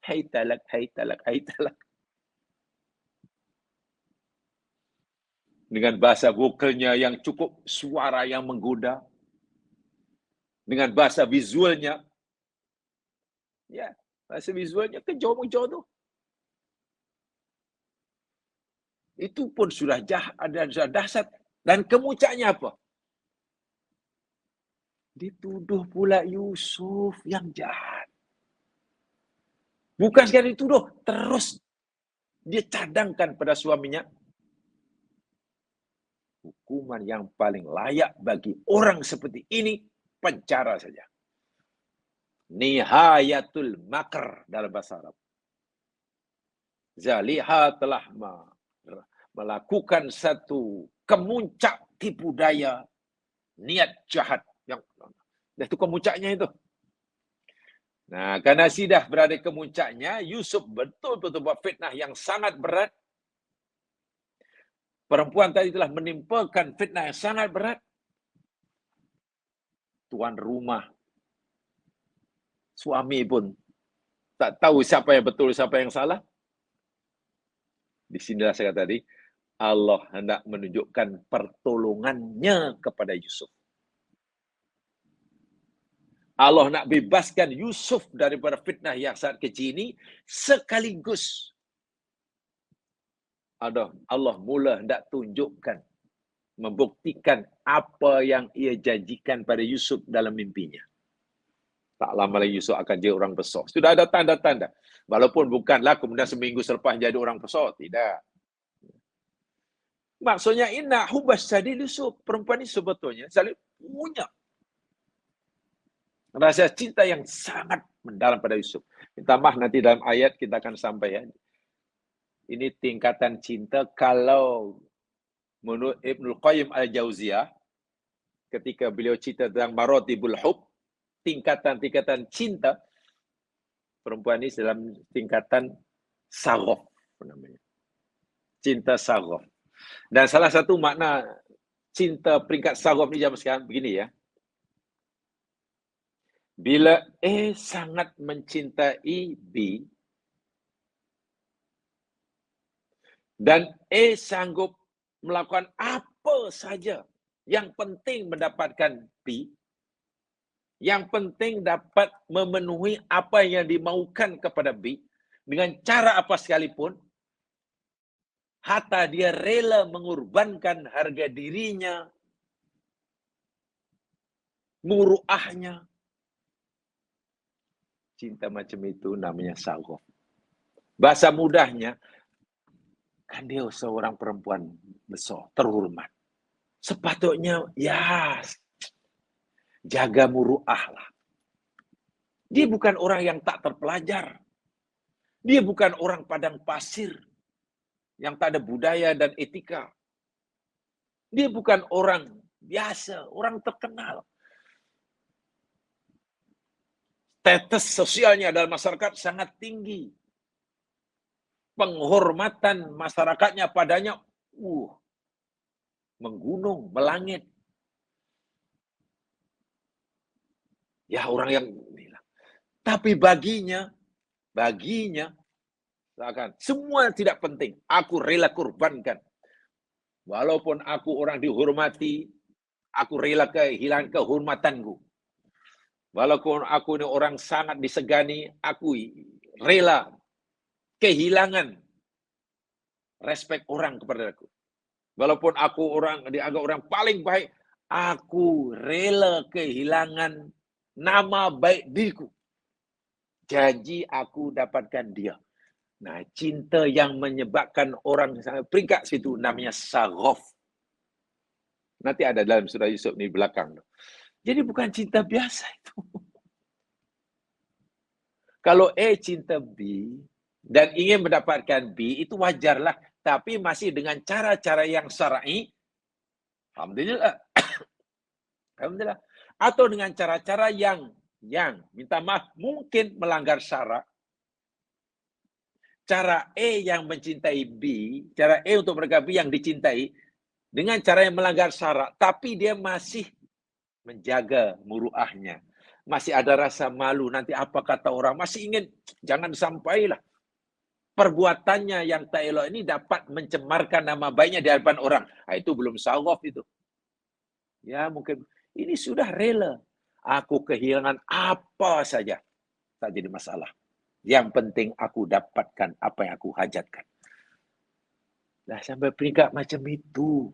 Hai talak, hai talak, hai talak. Dengan bahasa vokalnya yang cukup suara yang menggoda. Dengan bahasa visualnya. Ya, bahasa visualnya kejar-mengejar tu. Itu pun sudah jahat, ada dahsyat. Dan kemuncaknya apa? Dituduh pula Yusuf yang jahat. Bukan sekali dituduh, terus dia cadangkan pada suaminya. Hukuman yang paling layak bagi orang seperti ini, penjara saja. Nihayatul makr dalam bahasa Arab. Zalikhah telah melakukan satu kemuncak tipu daya, niat jahat yang itu kemuncaknya itu. Nah, karena sudah berada kemuncaknya, Yusuf betul-betul buat fitnah yang sangat berat. Perempuan tadi telah menimpakan fitnah yang sangat berat. Tuan rumah, suami pun tak tahu siapa yang betul, siapa yang salah. Di sinilah saya kata tadi, Allah hendak menunjukkan pertolongannya kepada Yusuf. Allah nak bebaskan Yusuf daripada fitnah yang sangat keji ini, sekaligus Allah mula hendak tunjukkan, membuktikan apa yang ia janjikan pada Yusuf dalam mimpinya. Tak lama lagi Yusuf akan jadi orang besar. Sudah ada tanda-tanda. Walaupun bukanlah kemudian seminggu selepas jadi orang besar. Tidak. Maksudnya, inna hubas sadil Yusuf. Perempuan ini sebetulnya saling punya rasa cinta yang sangat mendalam pada Yusuf. Minta maaf nanti dalam ayat kita akan sampai ya. Ini tingkatan cinta kalau menurut Ibnul Qayyim Al-Jauziyah, ketika beliau cerita tentang maratibul hub, tingkatan-tingkatan cinta, perempuan ini dalam tingkatan saghaf namanya. Cinta saghaf. Dan salah satu makna cinta peringkat saghaf ni zaman sekarang begini ya. Bila A sangat mencintai B dan A sanggup melakukan apa saja yang penting mendapatkan B, yang penting dapat memenuhi apa yang dimaukan kepada B dengan cara apa sekalipun, hatta dia rela mengorbankan harga dirinya, muruahnya. Cinta macam itu namanya saghaf. Bahasa mudahnya, kan dia seorang perempuan besar, terhormat. Sepatutnya, ya, jaga muruah lah. Dia bukan orang yang tak terpelajar. Dia bukan orang padang pasir yang tak ada budaya dan etika. Dia bukan orang biasa, orang terkenal. Status sosialnya dalam masyarakat sangat tinggi. Penghormatan masyarakatnya padanya menggunung, melangit. Ya orang yang bilang. Tapi baginya, semua tidak penting. Aku rela korbankan. Walaupun aku orang dihormati, aku rela kehilangan kehormatanku. Walaupun aku ini orang sangat disegani, aku rela kehilangan respek orang kepada aku. Walaupun aku orang dianggap orang paling baik, aku rela kehilangan nama baik diriku. Janji aku dapatkan dia. Nah, cinta yang menyebabkan orang sangat peringkat situ namanya saghaf. Nanti ada dalam surah Yusuf ni belakang. Jadi bukan cinta biasa itu. Kalau A cinta B dan ingin mendapatkan B, itu wajarlah. Tapi masih dengan cara-cara yang syar'i. Alhamdulillah. Alhamdulillah. Atau dengan cara-cara yang minta maaf, mungkin melanggar syarak. Cara A yang mencintai B, cara A untuk mereka B yang dicintai, dengan cara yang melanggar syarak, tapi dia masih menjaga muruahnya. Masih ada rasa malu, nanti apa kata orang, masih ingin, jangan sampailah perbuatannya yang tak elok ini dapat mencemarkan nama baiknya di hadapan orang. Nah, itu belum saghaf itu. Ya mungkin, ini sudah rela. Aku kehilangan apa saja, tak jadi masalah. Yang penting aku dapatkan apa yang aku hajatkan. Dah sampai peringkat macam itu.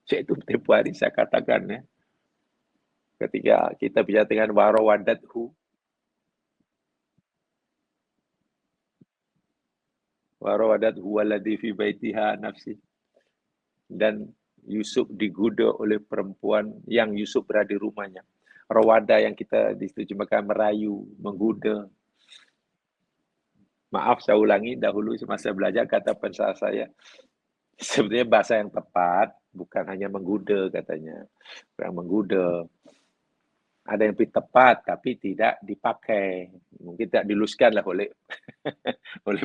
Itu tempoh hari saya katakan ya. Ketika kita bicara dengan warawadathu. Warawadathu waladhi fi baitiha nafsi. Dan Yusuf digoda oleh perempuan yang Yusuf berada di rumahnya. Rawada yang kita diterjemahkan merayu, menggoda. Maaf saya ulangi, dahulu semasa belajar kata pensyarah saya. Sebenarnya bahasa yang tepat, bukan hanya menggoda katanya. Yang menggoda. Ada yang lebih tepat, tapi tidak dipakai. Mungkin tidak diluluskanlah oleh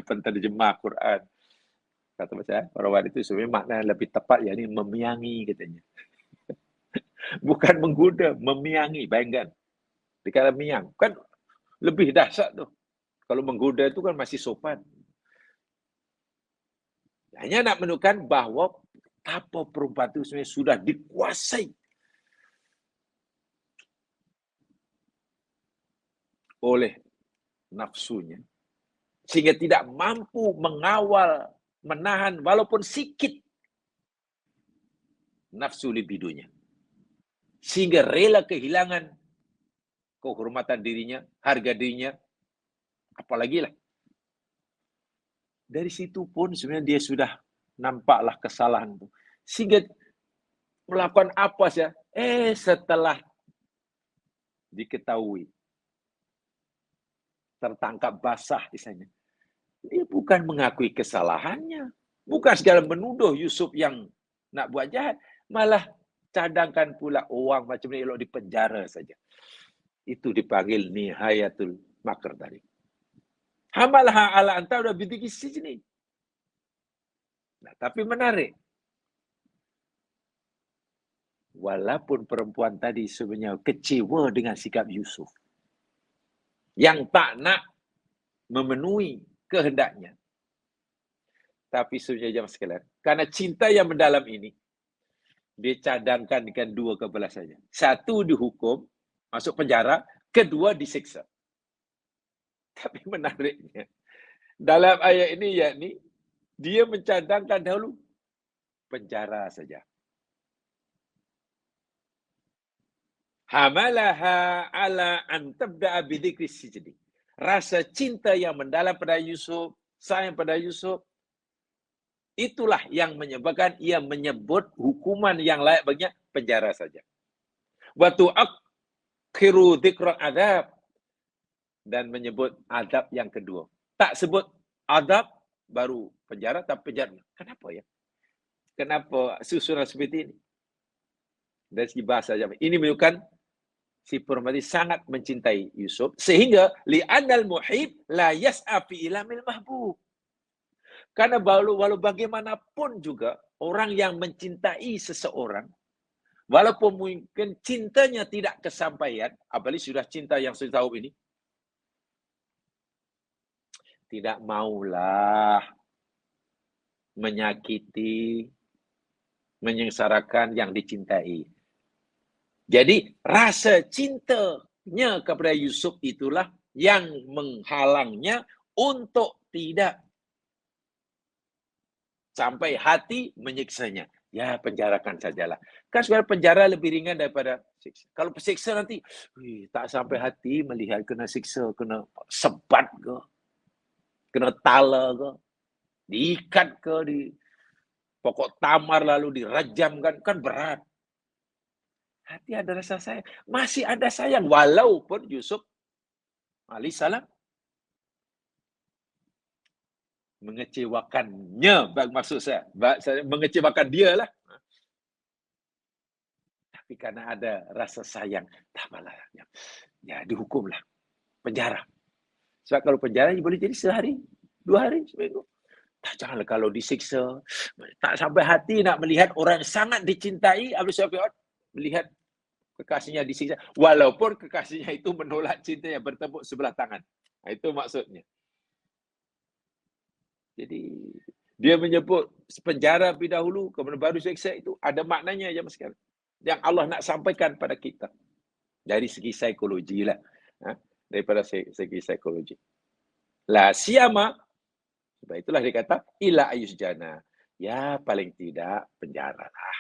penterjemah Quran. Kata saya, rawad itu sebenarnya makna yang lebih tepat, yakni memiangi katanya. Bukan menggoda, memiangi. Bayangkan. Dikala miang, kan lebih dahsyat tuh. Kalau menggoda itu kan masih sopan. Hanya nak menunjukkan bahawa apa perempuan itu sebenarnya sudah dikuasai oleh nafsunya. Sehingga tidak mampu mengawal, menahan walaupun sikit nafsu libidonya. Sehingga rela kehilangan kehormatan dirinya, harga dirinya, apalagi lah. Dari situ pun sebenarnya dia sudah nampaklah kesalahan itu. Sehingga melakukan apa saja, setelah diketahui, tertangkap basah misalnya, dia bukan mengakui kesalahannya, bukan segala menuduh Yusuf yang nak buat jahat, malah cadangkan pula uang macam ni elok di penjara saja. Itu dipanggil nihayatul makr tadi. Hamalah ala anta udah binti sini. Nah, tapi menarik. Walaupun perempuan tadi sebenarnya kecewa dengan sikap Yusuf. Yang tak nak memenuhi kehendaknya. Tapi sebenarnya jamaah sekalian, karena cinta yang mendalam ini, dia cadangkan dengan dua kebelah saja. Satu dihukum, masuk penjara, kedua disiksa. Tapi menariknya, dalam ayat ini yakni, dia mencadangkan dahulu penjara saja. Hamalaha ala an tabda'a bidzikri sijdi. Rasa cinta yang mendalam pada Yusuf, sayang pada Yusuf, itulah yang menyebabkan ia menyebut hukuman yang layak baginya penjara saja. Wa tu'akhiru dzikra adab, dan menyebut adab yang kedua. Tak sebut adab baru penjara, tapi penjara. Kenapa ya? Kenapa susunan seperti ini? Dari segi bahasa ini menunjukkan Si perempuan ini sangat mencintai Yusuf sehingga li'anal muhib la yas'a fi ilamil mahbub. Karena walau bagaimanapun juga orang yang mencintai seseorang, walaupun mungkin cintanya tidak kesampaian, apalagi sudah cinta yang setahun ini, tidak maulah menyakiti, menyengsarakan yang dicintai. Jadi rasa cintanya kepada Yusuf itulah yang menghalangnya untuk tidak sampai hati menyiksanya. Ya, penjarakan sajalah. Kan sebenarnya penjara lebih ringan daripada siksa. Kalau siksa nanti, tak sampai hati melihat kena siksa, kena sebat ke, kena tala ke, diikat ke, di pokok tamar lalu dirajamkan, kan berat. Hati ada rasa sayang. Masih ada sayang. Walaupun Yusuf alaihissalam mengecewakannya, maksud saya mengecewakan dia lah. Tapi karena ada rasa sayang, tak apalah, ya dihukumlah, penjara. Sebab kalau penjara boleh jadi sehari, 2 hari, seminggu. Janganlah kalau disiksa, tak sampai hati nak melihat orang yang sangat dicintai, Abu Sufyan melihat kekasihnya disiksa, walaupun kekasihnya itu menolak cinta yang bertepuk sebelah tangan. Itu maksudnya. Jadi dia menyebut penjara lebih dahulu, kemudian baru siksa, itu ada maknanya ya sekali. Yang Allah nak sampaikan pada kita. Dari segi psikologi lah. Daripada segi psikologi. La siyama, sebab itulah dia kata, ila ayusjana. Ya paling tidak penjara lah.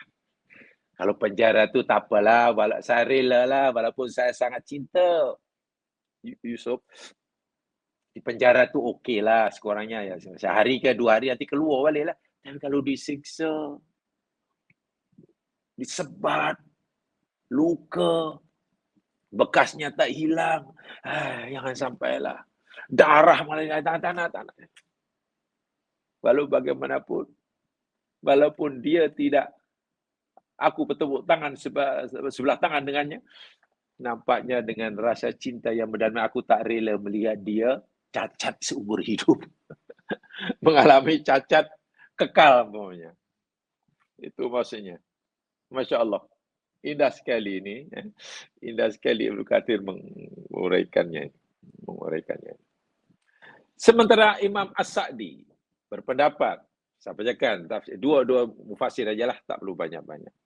Kalau penjara tu tak apalah, saya rela lah, walaupun saya sangat cinta Yusuf. Di penjara tu okey lah sekurangnya. Ya. Sehari ke 2 hari nanti keluar balik lah. Dan kalau disiksa, disebat, luka, bekasnya tak hilang, jangan sampailah. Darah malah tanah. Walau bagaimanapun, walaupun dia tidak, aku bertepuk tangan sebelah tangan dengannya, nampaknya dengan rasa cinta yang mendalam, aku tak rela melihat dia cacat seumur hidup. Mengalami cacat kekal pokoknya. Itu maksudnya. Masya Allah. Indah sekali ini. Indah sekali Ibnu Katsir menguraikannya. Sementara Imam As-Sa'di berpendapat, saya bacakan dua mufassir ajalah, tak perlu banyak-banyak.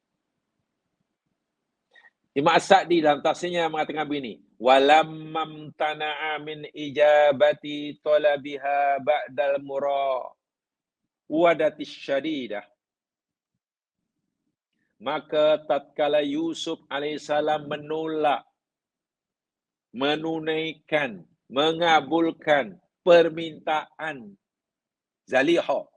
Imam As-Sa'di dalam tafsirnya mengatakan begini, walam tana'a min ijabati talabiha ba'dal murawadati syadidah. Maka tatkala Yusuf alaihissalam menolak, menunaikan, mengabulkan permintaan Zalikha.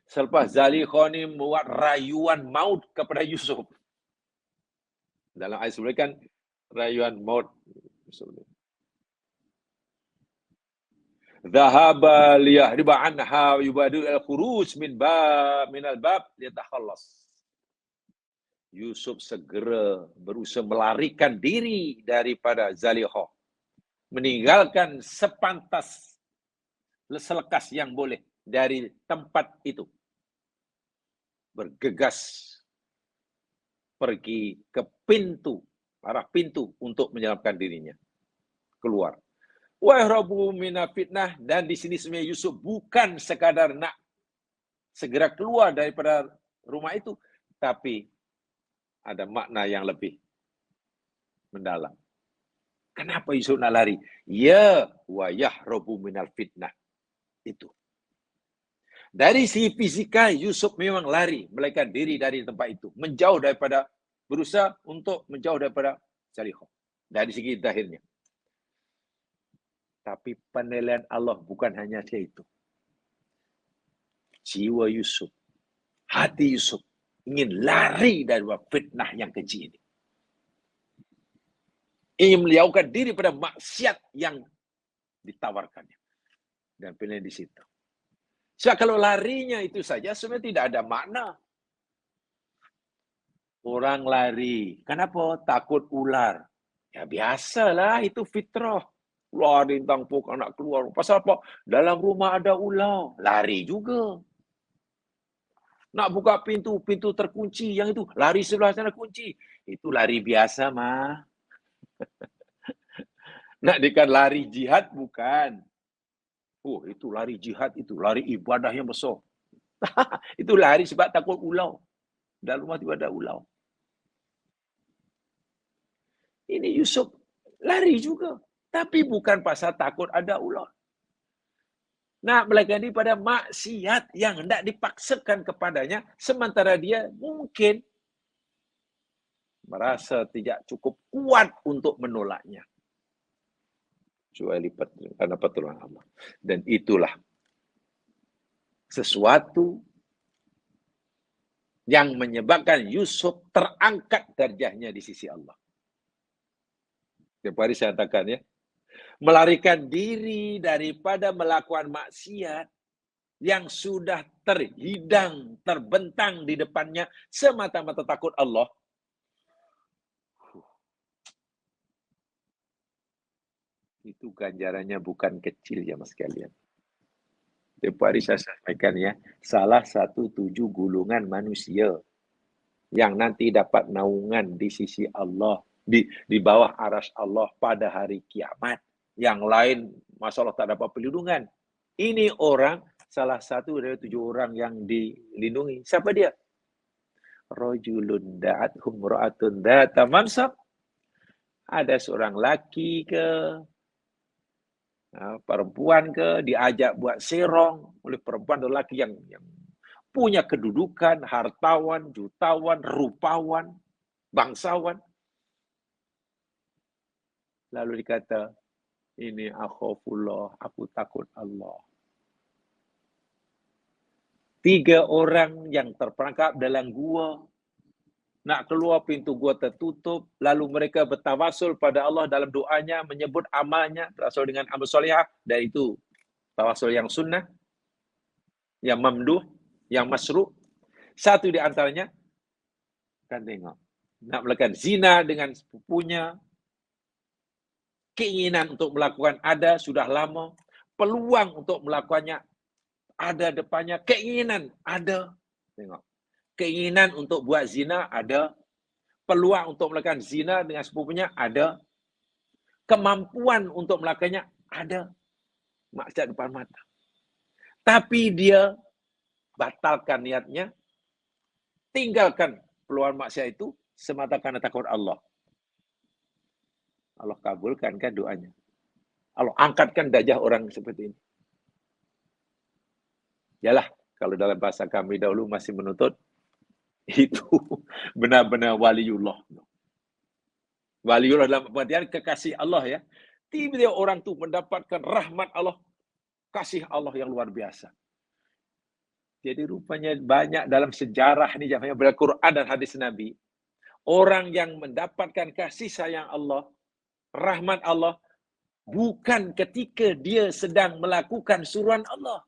Selepas Zalikha ni membuat rayuan maut kepada Yusuf. Dalam ayat sebelum kan rayuan maut. Dhahaba liyahriba anha yubadu al-khuruj min al-bab liyatakhallas. Yusuf segera berusaha melarikan diri daripada Zalikha. Meninggalkan sepantas selekas yang boleh dari tempat itu. Bergegas pergi ke arah pintu untuk menyelamatkan dirinya. Keluar. Wahrabu mina fitnah, dan di sini sebenarnya Yusuf bukan sekadar nak segera keluar daripada rumah itu, tapi ada makna yang lebih mendalam. Kenapa Yusuf nak lari? Ya wa yahrabu minal fitnah. Itu. Dari sisi fisikal, Yusuf memang lari, melarikan diri dari tempat itu. Berusaha untuk menjauh daripada Zalikha. Dari segi zahirnya. Tapi penilaian Allah bukan hanya itu. Jiwa Yusuf, hati Yusuf, ingin lari dari fitnah yang keji ini. Ingin menjauhkan diri pada maksiat yang ditawarkannya. Dan pilihan di situ. Sebab kalau larinya itu saja sebenarnya tidak ada makna. Orang lari. Kenapa? Takut ular. Ya biasalah, itu fitrah. Keluar rintang pokok nak keluar. Pasal apa? Dalam rumah ada ular. Lari juga. Nak buka pintu, pintu terkunci. Yang itu, lari sebelah sana kunci. Itu lari biasa, mah. Nak dekat lari jihad, bukan. Oh, itu lari jihad, itu lari ibadah yang besar. Itu lari sebab takut ular. Dalam rumah tiba ada ular. Ini Yusuf lari juga. Tapi bukan pasal takut ada ular. Nak melarikan diri pada maksiat yang hendak dipaksakan kepadanya, sementara dia mungkin merasa tidak cukup kuat untuk menolaknya. Kecuali karena pertolongan Allah. Dan itulah sesuatu yang menyebabkan Yusuf terangkat darjahnya di sisi Allah. Setiap hari saya katakan ya, melarikan diri daripada melakukan maksiat yang sudah terhidang, terbentang di depannya semata-mata takut Allah. Itu ganjarannya bukan kecil ya mas sekalian. Setiap hari saya sampaikan ya, salah satu 7 gulungan manusia yang nanti dapat naungan di sisi Allah, di bawah aras Allah pada hari kiamat. Yang lain, masalah tak dapat perlindungan. Ini orang, salah satu dari 7 orang yang dilindungi. Siapa dia? Rajulun da'athum ra'atun dhata mansab. Ada seorang laki ke, perempuan ke, diajak buat serong oleh perempuan atau laki yang punya kedudukan, hartawan, jutawan, rupawan, bangsawan. Lalu dikata, ini akhafullah, aku takut Allah. 3 orang yang terperangkap dalam gua, nak keluar pintu gua tertutup, lalu mereka bertawasul pada Allah dalam doanya, menyebut amalnya, berasal dengan amal solihah, dan itu tawasul yang sunnah, yang mamduh, yang masru'. Satu di antaranya, kan tengok, nak melakukan zina dengan sepupunya, keinginan untuk melakukan ada sudah lama, peluang untuk melakukannya ada depannya, keinginan ada. Tengok. Keinginan untuk buat zina ada, peluang untuk melakukan zina dengan sepupunya ada, kemampuan untuk melakukannya ada, maksiat depan mata. Tapi dia batalkan niatnya, tinggalkan peluang maksiat itu semata karena takut Allah. Allah kabulkan kan doanya. Allah angkatkan darjah orang seperti ini. Yalah, kalau dalam bahasa kami dahulu masih menuntut, itu benar-benar waliullah. Waliullah dalam pengertian kekasih Allah ya. Tiba-tiba orang tu mendapatkan rahmat Allah, kasih Allah yang luar biasa. Jadi rupanya banyak dalam sejarah ni jamnya Al-Quran dan hadis Nabi, orang yang mendapatkan kasih sayang Allah, rahmat Allah, bukan ketika dia sedang melakukan suruhan Allah.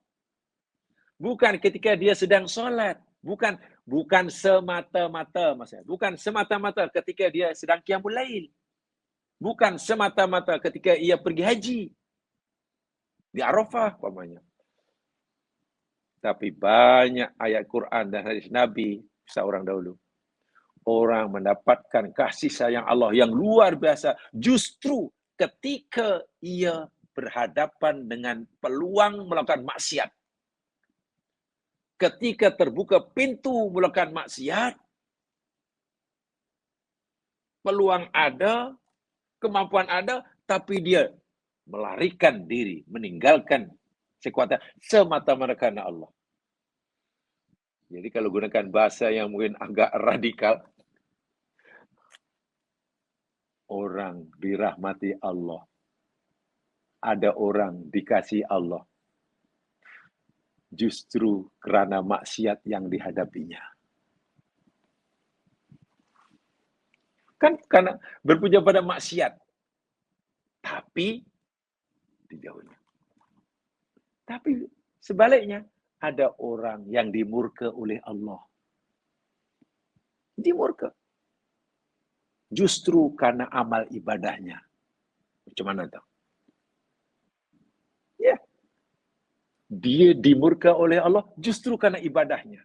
Bukan ketika dia sedang solat. Bukan semata-mata, maksudnya. Bukan semata-mata ketika dia sedang qiyamul lail. Bukan semata-mata ketika ia pergi haji. Di Arafah, umpamanya. Tapi banyak ayat Quran dan hadis Nabi, seorang dahulu. Orang mendapatkan kasih sayang Allah yang luar biasa. Justru ketika ia berhadapan dengan peluang melakukan maksiat. Ketika terbuka pintu melakukan maksiat, peluang ada, kemampuan ada, tapi dia melarikan diri, meninggalkan sekuatan semata-mata karena Allah. Jadi kalau gunakan bahasa yang mungkin agak radikal, orang dirahmati Allah. Ada orang dikasih Allah. Justru kerana maksiat yang dihadapinya. Kan karena berpuja pada maksiat. Tapi dijauhnya. Tapi sebaliknya, ada orang yang dimurka oleh Allah. Dimurka. justru karena amal ibadahnya. Macam mana tahu? Ya, dia dimurka oleh Allah justru karena ibadahnya.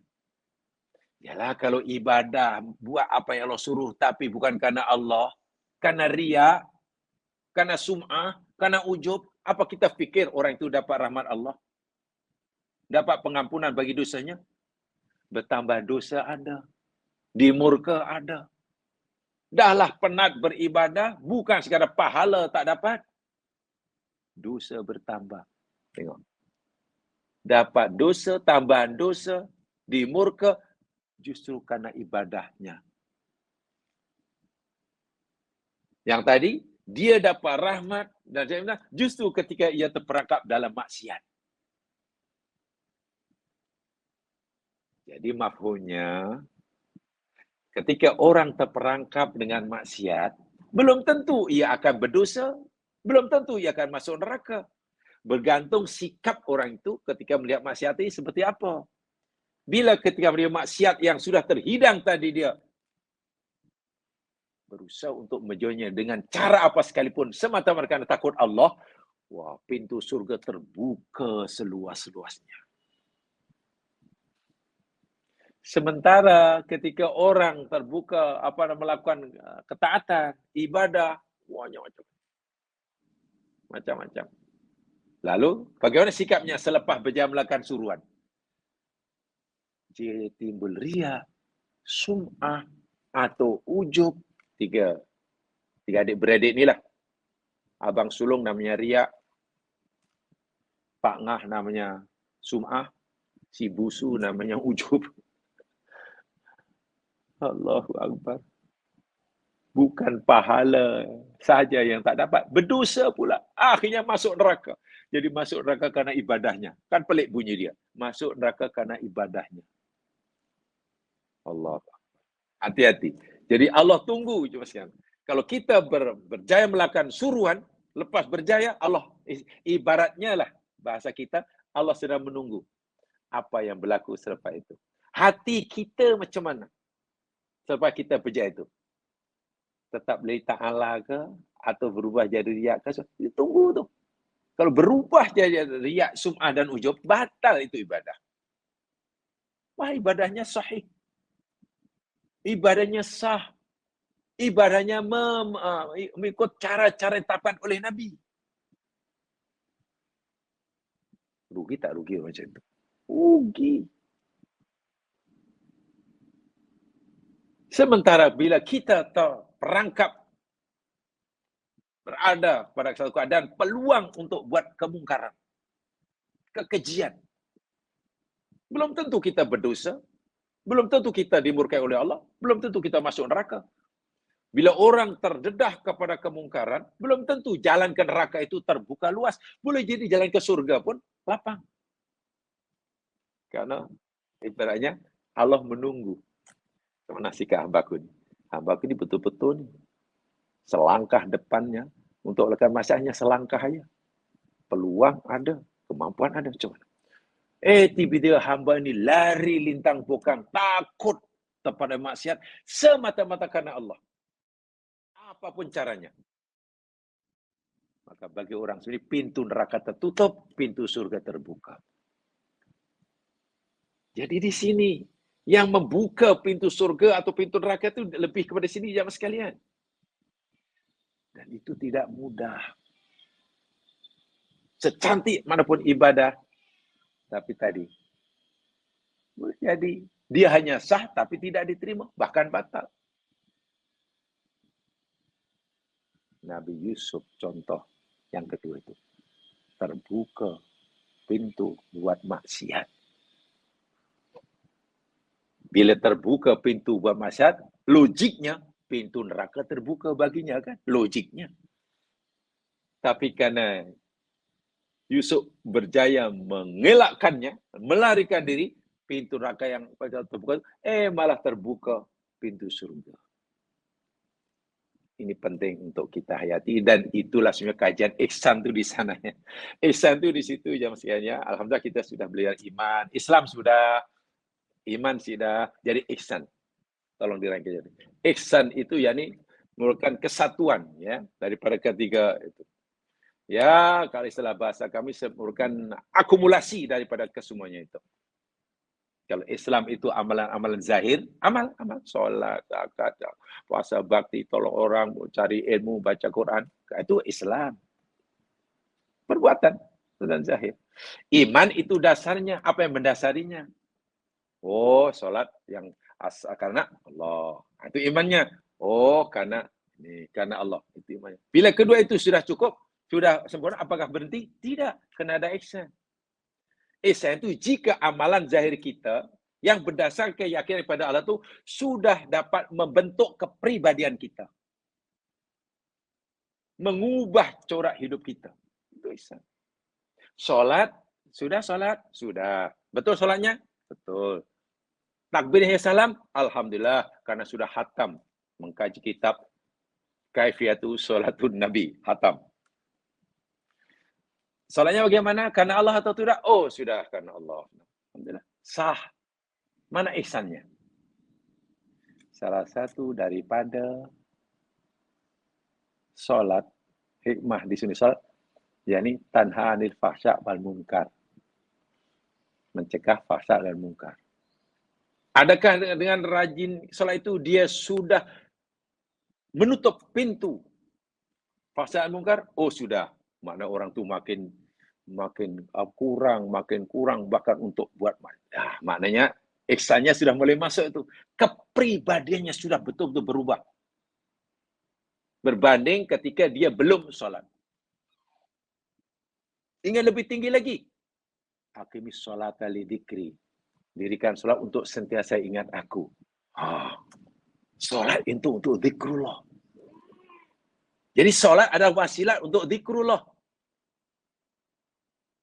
Yalah, kalau ibadah buat apa yang Allah suruh tapi bukan karena Allah, karena riya, karena sum'ah, karena ujub, apa kita fikir orang itu dapat rahmat Allah? Dapat pengampunan bagi dosanya? Bertambah dosa ada, dimurka ada. Dahlah penat beribadah, bukan sekadar pahala tak dapat, dosa bertambah. Tengok. Dapat dosa, tambahan dosa, dimurka, justru karena ibadahnya. Yang tadi, dia dapat rahmat, dan justru ketika ia terperangkap dalam maksiat. Jadi mafhumnya, ketika orang terperangkap dengan maksiat, belum tentu ia akan berdosa, belum tentu ia akan masuk neraka. Bergantung sikap orang itu ketika melihat maksiat ini seperti apa. Bila ketika melihat maksiat yang sudah terhidang tadi dia berusaha untuk menjauhnya dengan cara apa sekalipun, semata-mata kerana takut Allah, wah, pintu surga terbuka seluas-luasnya. Sementara ketika orang terbuka melakukan ketaatan, ibadah, macam-macam. Lalu, bagaimana sikapnya selepas berjaya melakukan suruhan? Dia timbul riya, sum'ah, atau ujub. Tiga adik-beradik ni lah. Abang sulung namanya riya, Pak Ngah namanya sum'ah, si busu namanya ujub. Allahu Akbar. Bukan pahala saja yang tak dapat, berdosa pula. Akhirnya masuk neraka. Jadi masuk neraka karena ibadahnya. Kan pelik bunyi dia. Masuk neraka karena ibadahnya. Allah. Hati-hati. Jadi Allah tunggu. Kalau kita berjaya melakukan suruhan, lepas berjaya, Allah, ibaratnya lah bahasa kita, Allah sedang menunggu apa yang berlaku selepas itu. Hati kita macam mana selepas kita berjaya itu? Tetap lillahi ta'ala ke? Atau berubah jadi riak ke? Tunggu tu. Kalau berubah jadi riak, sum'ah dan ujub, batal itu ibadah. Wah, ibadahnya sahih. Ibadahnya sah. Ibadahnya mengikut cara-cara tapat oleh Nabi. Rugi tak rugi macam itu? Rugi. Sementara bila kita terperangkap berada pada satu keadaan peluang untuk buat kemungkaran, kekejian, belum tentu kita berdosa, belum tentu kita dimurkai oleh Allah, belum tentu kita masuk neraka. Bila orang terdedah kepada kemungkaran, belum tentu jalan ke neraka itu terbuka luas. Boleh jadi jalan ke surga pun lapang. Karena ibaratnya Allah menunggu. Mana sikap hambaku ni? Hambaku ni betul-betul ni. Selangkah depannya, untuk melakukan masalahnya selangkah aja. Peluang ada, kemampuan ada. Macam mana? Tiba-tiba hamba ni lari lintang pokang, takut kepada maksiat, semata-mata karena Allah. Apapun caranya. Maka bagi orang sendiri, pintu neraka tertutup, pintu surga terbuka. Jadi di sini, yang membuka pintu surga atau pintu neraka itu lebih kepada sini, jamaah sekalian. Dan itu tidak mudah. Secantik manapun ibadah, tapi tadi, boleh jadi dia hanya sah tapi tidak diterima, bahkan batal. Nabi Yusuf contoh yang kedua itu. Terbuka pintu buat maksiat. Bila terbuka pintu buat maksiat, logiknya pintu neraka terbuka baginya kan? Logiknya. Tapi karena Yusuf berjaya mengelakkannya, melarikan diri, pintu neraka yang terbuka, malah terbuka pintu surga. Ini penting untuk kita hayati, dan itulah sebenarnya kajian ihsan itu di sana. Ihsan itu di situ jamaah sekalian. Alhamdulillah kita sudah belajar iman, Islam sudah, iman sudah, jadi ihsan. Tolong dirangkai. Ihsan itu yakni merupakan kesatuan ya daripada ketiga itu. Ya, kalau istilah bahasa kami merupakan akumulasi daripada kesemuanya itu. Kalau Islam itu amalan-amalan zahir, amal, solat, zakat, puasa bakti, tolong orang, cari ilmu, baca Quran, itu Islam. Perbuatan dan zahir. Iman itu dasarnya, apa yang mendasarinya? Oh, solat yang karena Allah. Itu imannya. Oh, karena Allah. Itu imannya. Bila kedua itu sudah cukup, sudah sempurna, apakah berhenti? Tidak, kena ada ihsan. Ihsan itu jika amalan zahir kita yang berdasarkan keyakinan kepada Allah itu sudah dapat membentuk kepribadian kita. Mengubah corak hidup kita. Itu ihsan. Solat, sudah solat? Sudah. Betul solatnya? Betul. Takbir salam, alhamdulillah karena sudah hatam mengkaji kitab Kaifiyatu Salatun Nabi, hatam. Salatnya bagaimana? Karena Allah atau tidak? Oh, sudah karena Allah. Alhamdulillah. Sah. Mana ihsannya? Salah satu daripada salat, hikmah di sini salat, yakni tanha anil fahsya wal munkar. Mencegah fahsya dan munkar. Adakah dengan rajin salat itu dia sudah menutup pintu fahsya dan munkar? Oh sudah, makna orang tu makin kurang bahkan untuk buat maknanya ihsannya sudah mulai masuk itu. Kepribadiannya sudah betul-betul berubah. Berbanding ketika dia belum salat. Ingin lebih tinggi lagi. Aqimis sholata li dzikri. Dirikan salat untuk sentiasa ingat aku. Salat itu untuk zikrullah. Jadi salat adalah wasilah untuk zikrullah.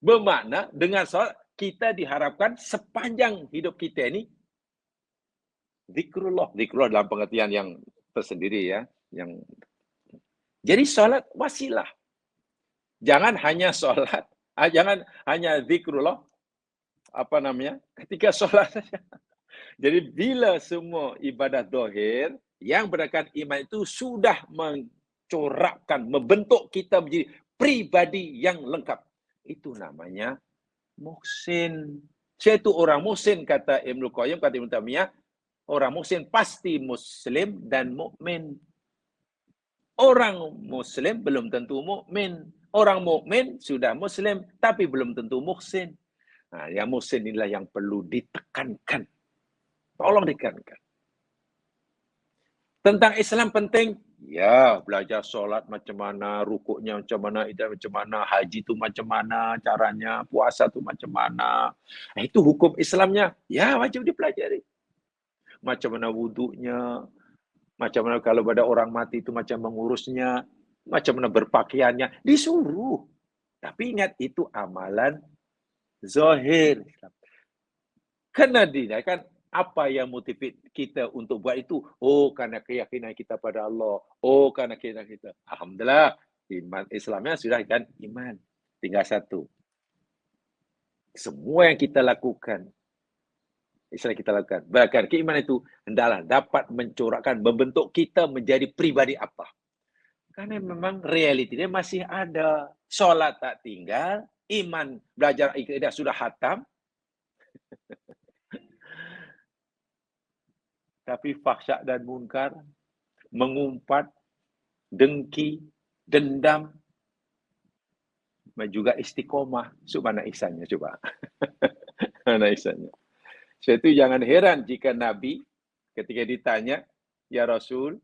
Bermakna dengan salat kita diharapkan sepanjang hidup kita ini zikrullah. Zikrullah dalam pengertian yang tersendiri ya. Jadi salat wasilah. Jangan hanya salat, jangan hanya zikrullah ketika salat saja. Jadi bila semua ibadah zahir yang berdasarkan iman itu sudah mencorakkan, membentuk kita menjadi pribadi yang lengkap. Itu namanya muhsin. Saya itu orang muhsin, kata Ibnu Qayyim, kata Ibnu Taimiyah, orang muhsin pasti muslim dan mukmin. Orang muslim belum tentu mukmin. Orang mukmin sudah muslim tapi belum tentu muhsin. Nah, yang muhsin inilah yang perlu ditekankan. Tolong ditekankan. Tentang Islam penting, ya belajar sholat macam mana, rukuknya macam mana, ibadah macam mana, haji itu macam mana caranya, puasa itu macam mana. Itu hukum Islamnya, ya wajib dipelajari. Macam mana wudunya, macam mana kalau ada orang mati itu macam mengurusnya, macam mana berpakaiannya, disuruh. Tapi ingat itu amalan zahir. Kena dinaikkan. Apa yang motivate kita untuk buat itu? Oh, karena keyakinan kita pada Allah. Oh, karena keyakinan kita. Alhamdulillah, iman Islamnya sudah kan iman. Tinggal satu. Semua yang kita lakukan, Islam kita lakukan. Bahkan keimanan itu hendaklah dapat mencorakkan, membentuk kita menjadi pribadi apa. Karena memang realitinya masih ada. Sholat tak tinggal, iman, belajar ibadah sudah hatam. Tapi fahsya dan munkar, mengumpat, dengki, dendam, dan juga istiqomah. Subhana ihsannya, coba. Mana ihsannya. So, itu jangan heran jika Nabi ketika ditanya, ya Rasul,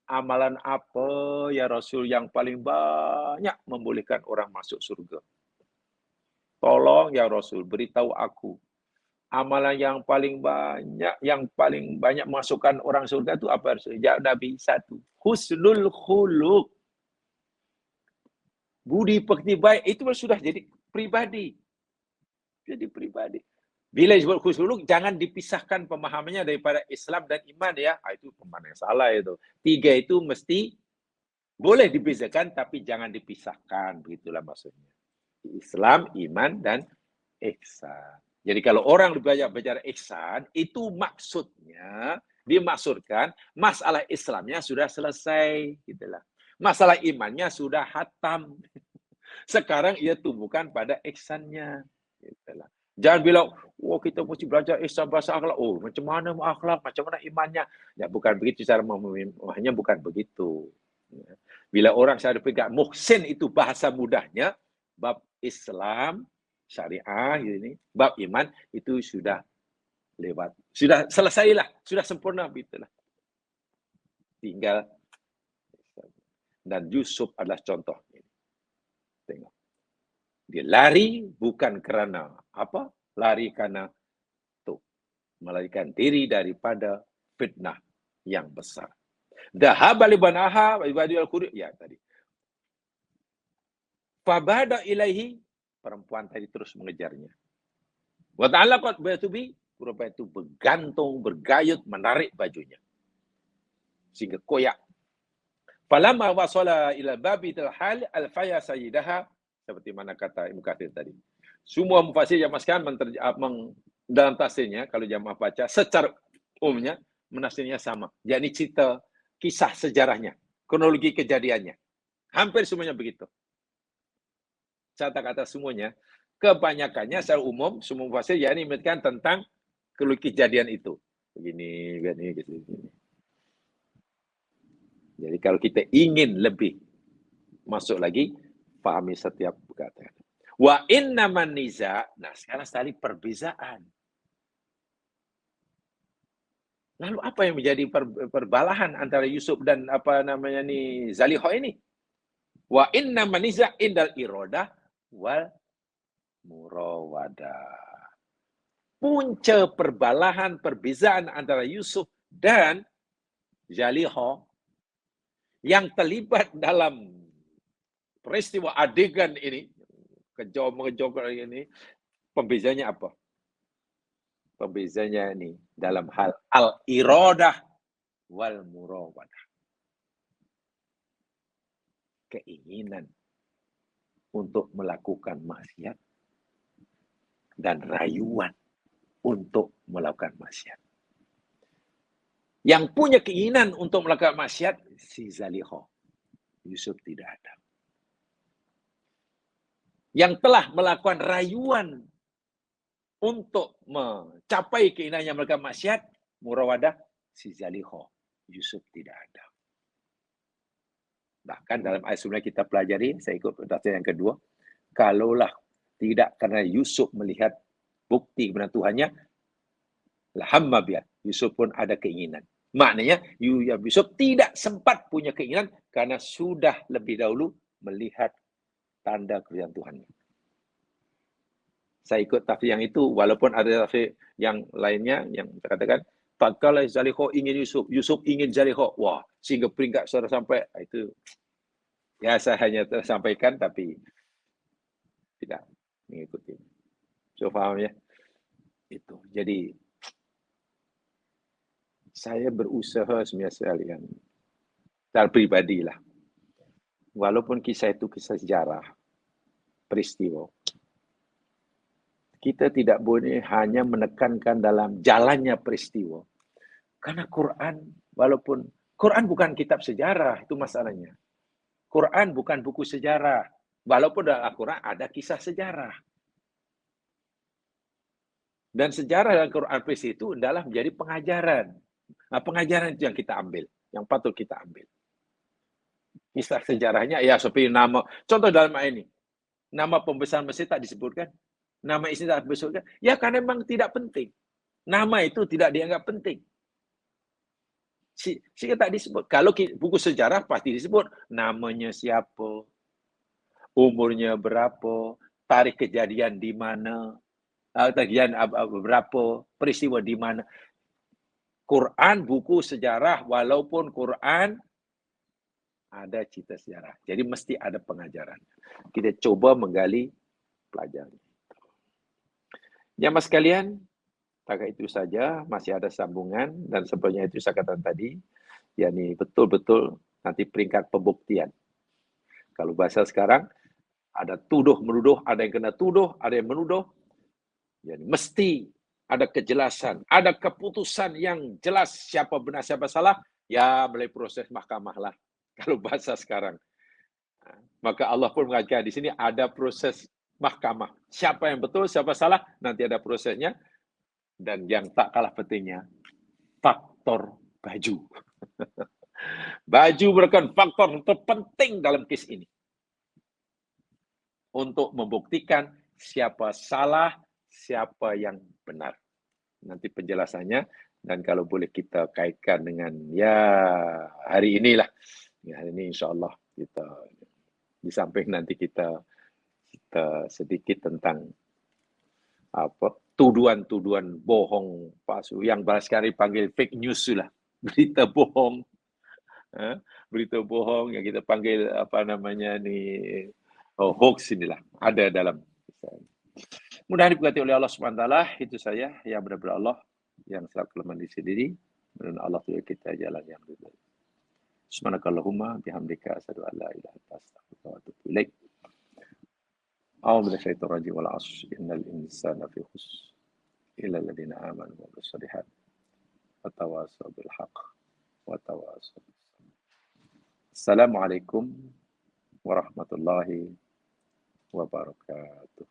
amalan apa ya Rasul yang paling banyak membolehkan orang masuk surga? Tolong ya Rasul, beritahu aku. Amalan yang paling banyak masukkan orang surga itu apa? Jawab Nabi, satu, husnul khuluq. Budi pekerti baik itu sudah jadi pribadi. Jadi pribadi. Bila disebut husnul khuluq, jangan dipisahkan pemahamannya daripada Islam dan iman ya. Itu pemahaman yang salah itu. Tiga itu mesti boleh dipisahkan, tapi jangan dipisahkan. Begitulah maksudnya. Islam, iman, dan ihsan. Jadi kalau orang belajar ihsan, itu maksudnya Dimaksudkan masalah Islamnya sudah selesai, gitulah. Masalah imannya sudah hatam. Sekarang ia tumbuhkan pada ihsannya, gitulah. Jangan bilang, wah kita mesti belajar ihsan bahasa akhlak. Oh, macam mana akhlak, macam mana imannya? Ya bukan begitu cara memahaminya, bukan begitu. Bila orang saya pegang muhsin itu bahasa mudahnya, bab Islam, syariah ini, bab iman itu sudah lewat. Sudah selesailah, sudah sempurna begitulah. Tinggal dan Yusuf adalah contoh ini. Tengok. Dia lari bukan kerana apa? Lari karena tu melarikan diri daripada fitnah yang besar. Dhahaba li banaha ibadi al-quri ya tadi. Fabada ilaihi, perempuan tadi terus mengejarnya. Wa ta'allaqat bi perempuan itu bergantung, bergayut, menarik bajunya. Sehingga koyak. Falamma wasala ila babi hal al-faya sayyidaha, seperti mana kata Ibnu Katsir tadi. Semua mufassir yang dalam tafsirnya, kalau jamaah baca, secara umumnya menafsirnya sama. Yakni cerita kisah sejarahnya, kronologi kejadiannya. Hampir semuanya begitu. Kata-kata semuanya, kebanyakannya secara umum, semua mufassir yakni menyebutkan tentang kejadian itu. Begini, gitu. Jadi kalau kita ingin lebih masuk lagi, pahami setiap kata. Wa innaman niza, nah sekarang sekali perbezaan. Lalu apa yang menjadi perbalahan antara Yusuf dan Zalikha ini? Wa innaman niza indal iradah wal murawadah. Punca perbalahan, perbezaan antara Yusuf dan Zalikha yang terlibat dalam peristiwa adegan ini, mengejauh ini, pembezanya apa? Pembezanya ini dalam hal al-iradah wal murawadah. Keinginan untuk melakukan maksiat dan rayuan untuk melakukan maksiat. Yang punya keinginan untuk melakukan maksiat, si Zalikha. Yusuf tidak ada. Yang telah melakukan rayuan untuk mencapai keinginannya melakukan maksiat, murawadah, si Zalikha. Yusuf tidak ada. Bahkan dalam ayat sebelumnya kita pelajari, saya ikut tafsir yang kedua, kalaulah tidak karena Yusuf melihat bukti kebenaran Tuhannya, lahamma biha, Yusuf pun ada keinginan. Maknanya Yusuf tidak sempat punya keinginan karena sudah lebih dahulu melihat tanda kebenaran Tuhannya. Saya ikut tafsir yang itu, walaupun ada tafsir yang lainnya yang katakan tak kala Zalikha ingin Yusuf, Yusuf ingin Zalikha. Wah, sehingga peringkat sudah sampai itu. Ya, saya hanya tersampaikan tapi tidak mengikuti. So, paham ya? Itu. Jadi saya berusaha sebenarnya sekalian. Secara pribadi lah. Walaupun kisah itu kisah sejarah, peristiwa, kita tidak boleh hanya menekankan dalam jalannya peristiwa. Karena Quran, walaupun Quran bukan kitab sejarah, itu masalahnya. Quran bukan buku sejarah. Walaupun dalam Al-Quran ada kisah sejarah. Dan sejarah dalam Quran itu adalah menjadi pengajaran. Nah, pengajaran itu yang kita ambil, yang patut kita ambil. Kisah sejarahnya, ya seperti nama, contoh dalam ayat ini, nama pembesar Mesir tak disebutkan, nama istri tak disebutkan, ya karena memang tidak penting. Nama itu tidak dianggap penting. Sehingga tak disebut. Kalau buku sejarah pasti disebut namanya siapa, umurnya berapa, tarikh kejadian di mana, kejadian berapa, peristiwa di mana. Quran buku sejarah, walaupun Quran ada cerita sejarah. Jadi mesti ada pengajaran. Kita coba menggali pelajaran. Jamaah sekalian, takat itu saja, masih ada sambungan dan sebenarnya itu saya katakan tadi, yakni betul-betul nanti peringkat pembuktian. Kalau bahasa sekarang ada tuduh menuduh, ada yang kena tuduh, ada yang menuduh. Jadi mesti ada kejelasan, ada keputusan yang jelas siapa benar siapa salah, ya melalui proses mahkamah lah. Kalau bahasa sekarang. Maka Allah pun mengajarkan di sini ada proses mahkamah. Siapa yang betul, siapa salah, nanti ada prosesnya. Dan yang tak kalah pentingnya, faktor baju. Baju merupakan faktor terpenting dalam kes ini. Untuk membuktikan siapa salah, siapa yang benar. Nanti penjelasannya, dan kalau boleh kita kaitkan dengan ya hari inilah. Ya, hari ini insya Allah kita di samping nanti kita sedikit tentang apa tuduhan-tuduhan bohong palsu yang balas sekali panggil fake news lah, berita bohong, berita bohong yang kita panggil apa namanya nih hoax inilah ada dalam. Mudah diberkati oleh Allah SWT. Itu saya yang benar-benar Allah yang selalu kelemahan diri sendiri dan Allah tunjuk kita jalan yang benar. Subhanakallahumma bihamdika asyhadu an la ilaha illa anta astaghfiruka wa atubu ilaik. A'udzu billahi minasyaitonir rajim wal 'ashr innal insana fi khusr illa alladziina aamanu wa 'amilus shalihaat wa tawassaw bil haqq wa tawassaw bis sabr. Assalamualaikum warahmatullahi wabarakatuh.